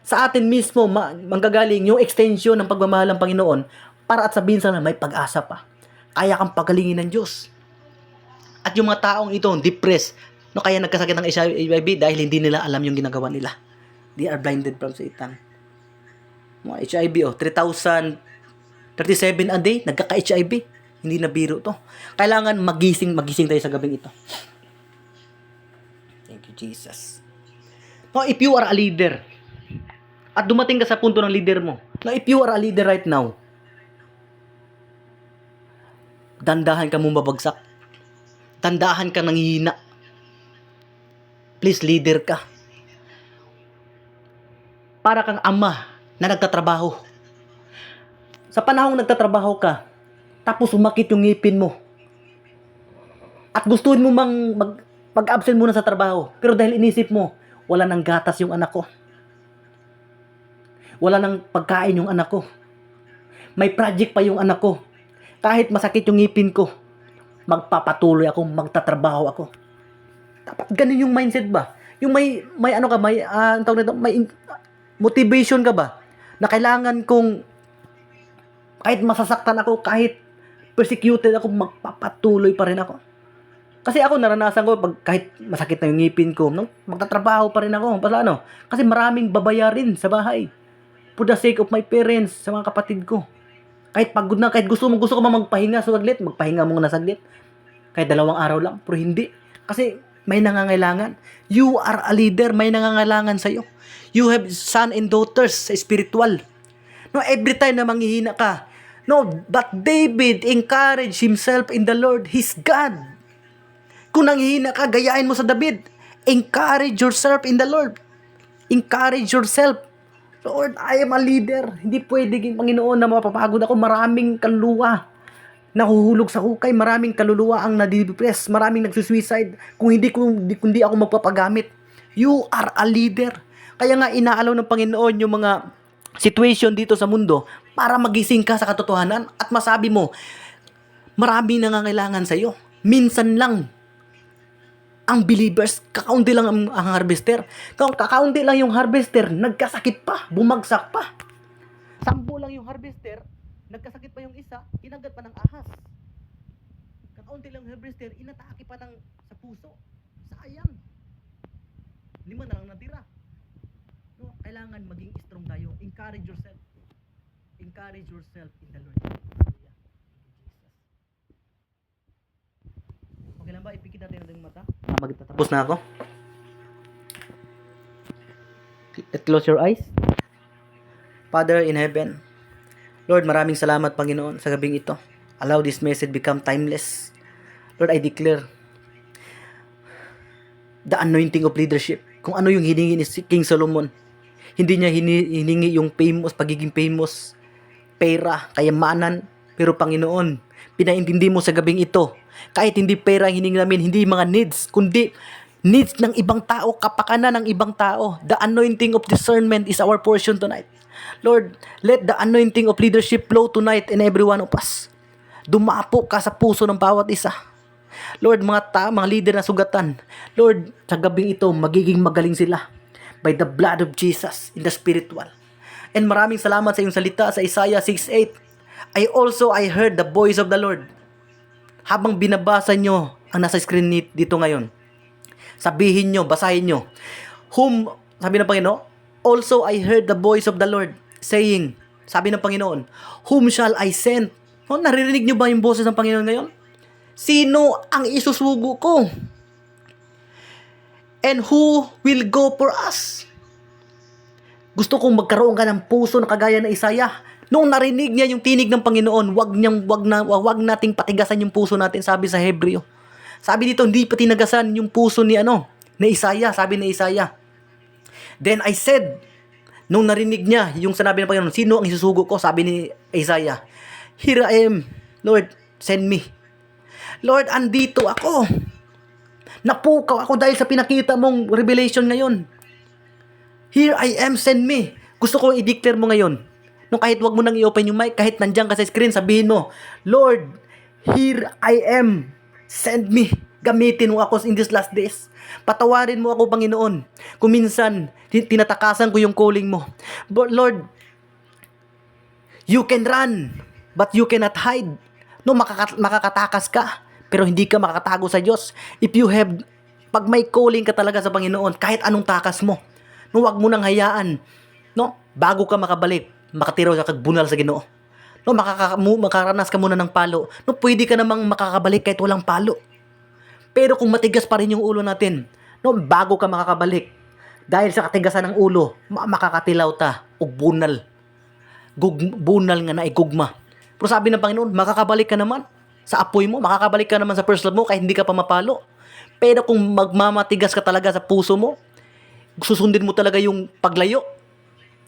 sa atin mismo manggagaling yung extension ng pagmamahal ng Panginoon para at sabihin sana may pag-asa pa. Kaya kang pagalingin ng Diyos. At yung mga taong ito, depressed, kaya nagkasakit ng HIV dahil hindi nila alam yung ginagawa nila. They are blinded from Satan. Mga HIV, 3,037 a day, nagkaka-HIV. Hindi na biro to. Kailangan magising tayo sa gabing ito. Thank you, Jesus. Now, if you are a leader, at dumating ka sa punto ng leader mo, now, if you are a leader right now, dandahan ka mong babagsak. Dandahan ka nanghihina. Please, leader ka. Para kang ama na nagtatrabaho. Sa panahong nagtatrabaho ka, tapos sumakit yung ngipin mo, at gustuin mo mag-absent muna sa trabaho, pero dahil inisip mo, wala nang gatas yung anak ko, wala nang pagkain yung anak ko, may project pa yung anak ko, kahit masakit yung ngipin ko, magpapatuloy ako, magtatrabaho ako. Dapat ganun yung mindset ba? Yung may ano ka, may motivation ka ba? Na kailangan kong kahit masasaktan ako, kahit persecuted ako, magpapatuloy pa rin ako. Kasi ako naranasan ko, kahit masakit na yung ngipin ko, no? Magtatrabaho pa rin ako. Kasi maraming babayarin sa bahay. For the sake of my parents, sa mga kapatid ko. Kahit pagod na, kahit gusto ko magpahinga saglit, magpahinga muna saglit. Kahit 2 araw lang, pero hindi. Kasi may nangangailangan. You are a leader, may nangangailangan sa'yo. You have son and daughters sa spiritual. No, every time na manghihina ka, no, but David encouraged himself in the Lord, his God. Kung nanghihina ka, gayahin mo sa David. Encourage yourself in the Lord. Encourage yourself. Lord, I am a leader. Hindi pwede, Panginoon, na mapapagod ako. Maraming kaluluwa nahuhulog sa hukay. Maraming kaluluwa ang nadidepress. Maraming nagsusuicide. Kundi ako magpapagamit. You are a leader. Kaya nga inaalaw ng Panginoon yung mga situation dito sa mundo para magising ka sa katotohanan at masabi mo, maraming nangangailangan sa iyo. Minsan lang ang believers, kakaunti lang ang harvester. Kung kakaunti lang yung harvester, nagkasakit pa, bumagsak pa. 10 lang yung harvester, nagkasakit pa yung isa, kinagat pa ng ahas. Kakaunti lang yung harvester, inatake pa sa puso. Sayang. 5 na lang natira. No, kailangan maging strong tayo. Encourage yourself. Encourage yourself in the Lord. Hallelujah. Okay lang ba? Ipikit natin ang mata. Magtatapos na ako. Close your eyes. Father in heaven, Lord, maraming salamat, Panginoon, sa gabing ito. Allow this message become timeless. Lord, I declare the anointing of leadership. Kung ano yung hiningi ni King Solomon. Hindi niya hiningi yung pagiging famous, pera, kayamanan. Pero Panginoon, pinaintindi mo sa gabing ito, kahit hindi pera ang hiningi namin, hindi mga needs, kundi needs ng ibang tao, kapakanan ng ibang tao. The anointing of discernment is our portion tonight. Lord, let the anointing of leadership flow tonight in every one of us. Dumapo ka sa puso ng bawat isa. Lord, mga leader na sugatan, Lord, sa gabing ito, magiging magaling sila by the blood of Jesus in the spiritual. And maraming salamat sa iyong salita sa Isaiah 6:8. I heard the voice of the Lord. Habang binabasa nyo ang nasa screen dito ngayon, sabihin nyo, basahin nyo, sabi ng Panginoon, also I heard the voice of the Lord saying, sabi ng Panginoon, whom shall I send? Naririnig nyo ba yung boses ng Panginoon ngayon? Sino ang isusugo ko? And who will go for us? Gusto kong magkaroon ka ng puso na kagaya na Isaiah. Nung narinig niya yung tinig ng Panginoon, wag nating patigasan yung puso natin, sabi sa Hebreo. Sabi dito, hindi pa tinagasan yung puso ni Isaiah, sabi ni Isaiah. Then I said, nung narinig niya yung sinabi ng Panginoon, sino ang isusugo ko? Sabi ni Isaiah, here I am, Lord, send me. Lord, andito ako. Napukaw ako dahil sa pinakita mong revelation ngayon. Here I am, send me. Gusto ko i-declare mo ngayon. Nung kahit wag mo nang i-open yung mic, kahit nandiyan ka sa screen, sabihin mo, Lord, here I am, send me. Gamitin mo ako in these last days. Patawarin mo ako, Panginoon. Kung minsan, tinatakasan ko yung calling mo. But Lord, you can run, but you cannot hide. No, makakatakas ka, pero hindi ka makakatago sa Diyos. Pag may calling ka talaga sa Panginoon, kahit anong takas mo, No, wag mo nang hayaan. No, bago ka makabalik, makatiraw ka kagbunal sa Ginoo. No, makaranas ka muna ng palo. No, pwede ka namang makakabalik kahit walang palo. Pero kung matigas pa rin yung ulo natin, no, bago ka makakabalik, dahil sa katigasan ng ulo, makakatilaw ta og bunal. Bunal nga na igugma. Pero sabi ng Panginoon, makakabalik ka naman sa apoy mo, makakabalik ka naman sa first love mo kahit hindi ka pa mapalo. Pero kung magmamatigas ka talaga sa puso mo, susundin mo talaga yung paglayo,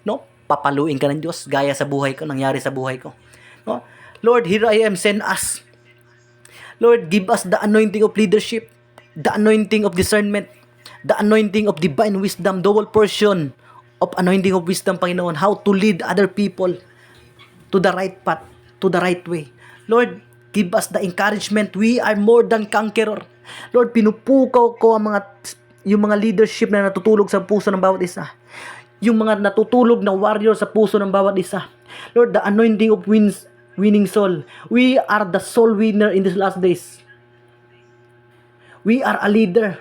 no? Papaluin ka ng Diyos gaya sa buhay ko, nangyari sa buhay ko. No? Lord, here I am, send us. Lord, give us the anointing of leadership, the anointing of discernment, the anointing of divine wisdom, double portion of anointing of wisdom, Panginoon, how to lead other people to the right path, to the right way. Lord, give us the encouragement. We are more than conqueror. Lord, pinupukaw ko yung mga leadership na natutulog sa puso ng bawat isa. Yung mga natutulog na warrior sa puso ng bawat isa. Lord, the anointing of winning soul. We are the soul winner in these last days. We are a leader.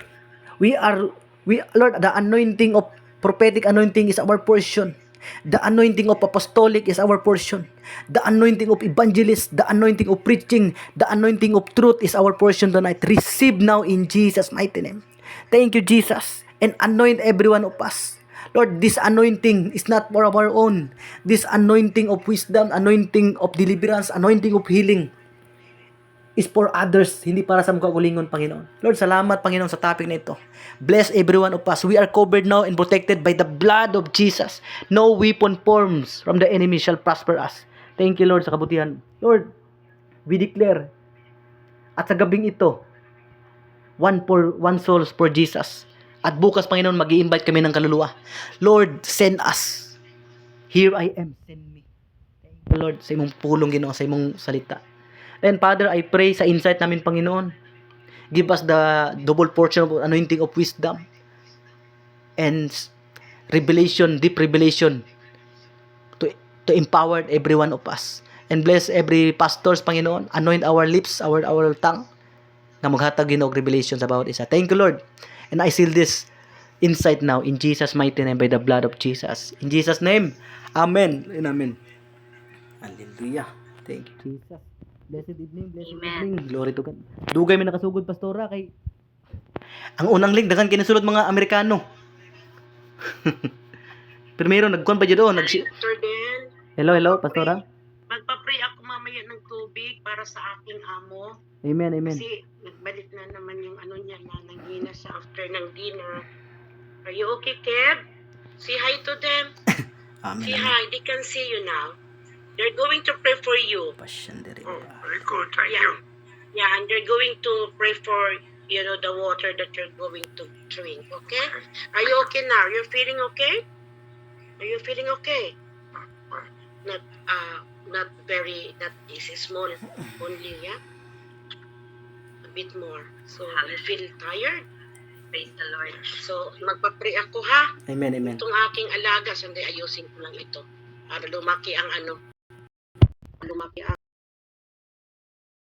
Lord, the anointing of prophetic anointing is our portion. The anointing of apostolic is our portion. The anointing of evangelist, the anointing of preaching, the anointing of truth is our portion tonight. Receive now in Jesus' mighty name. Thank you, Jesus. And anoint every one of us. Lord, this anointing is not for our own. This anointing of wisdom, anointing of deliverance, anointing of healing is for others, hindi para sa makagulingon, Panginoon. Lord, salamat, Panginoon, sa topic na ito. Bless every one of us. We are covered now and protected by the blood of Jesus. No weapon forms from the enemy shall prosper us. Thank you, Lord, sa kabutihan. Lord, we declare, at sa gabing ito, one souls for Jesus. At bukas, Panginoon, mag-i-invite kami ng kaluluwa. Lord, send us. Here I am, send me. Thank you, Lord, sa imong pulong, Ginoo, sa imong salita. And Father, I pray sa insight namin, Panginoon, give us the double portion of anointing of wisdom and revelation, deep revelation to empower every one of us. And bless every pastors, Panginoon. Anoint our lips, our tongue, na maghatag Ginoo revelation sa bawat isa. Thank you, Lord. And I seal this insight now in Jesus' mighty name by the blood of Jesus. In Jesus' name, Amen and Amen. Hallelujah. Thank you, Jesus. Blessed evening, blessed evening. Glory to God. Dugay may nakasugod, Pastora, kay ang unang link, dagan kinasulod mga Amerikano. Primero, nagkuhan pa dyan doon. Pastor Den, Hello, Pastora. magpa-pray ako mamaya ng tubig para sa aking amo. Amen. Kasi nagbalik na naman yung ano niya na nanghina siya after ng dinner. Are you okay, Kev? Say hi to them. Amen. Say hi. They can see you now. They're going to pray for you. Very good, thank you. Yeah, and they're going to pray for, the water that you're going to drink, okay? Are you okay now? You're feeling okay? Are you feeling okay? Not easy, small only, yeah? A bit more. So, you feel tired? Praise the Lord. So, magpa-pray ako, ha? Amen. Itong aking alaga, sandi ayusin ko lang ito. Para lumaki ang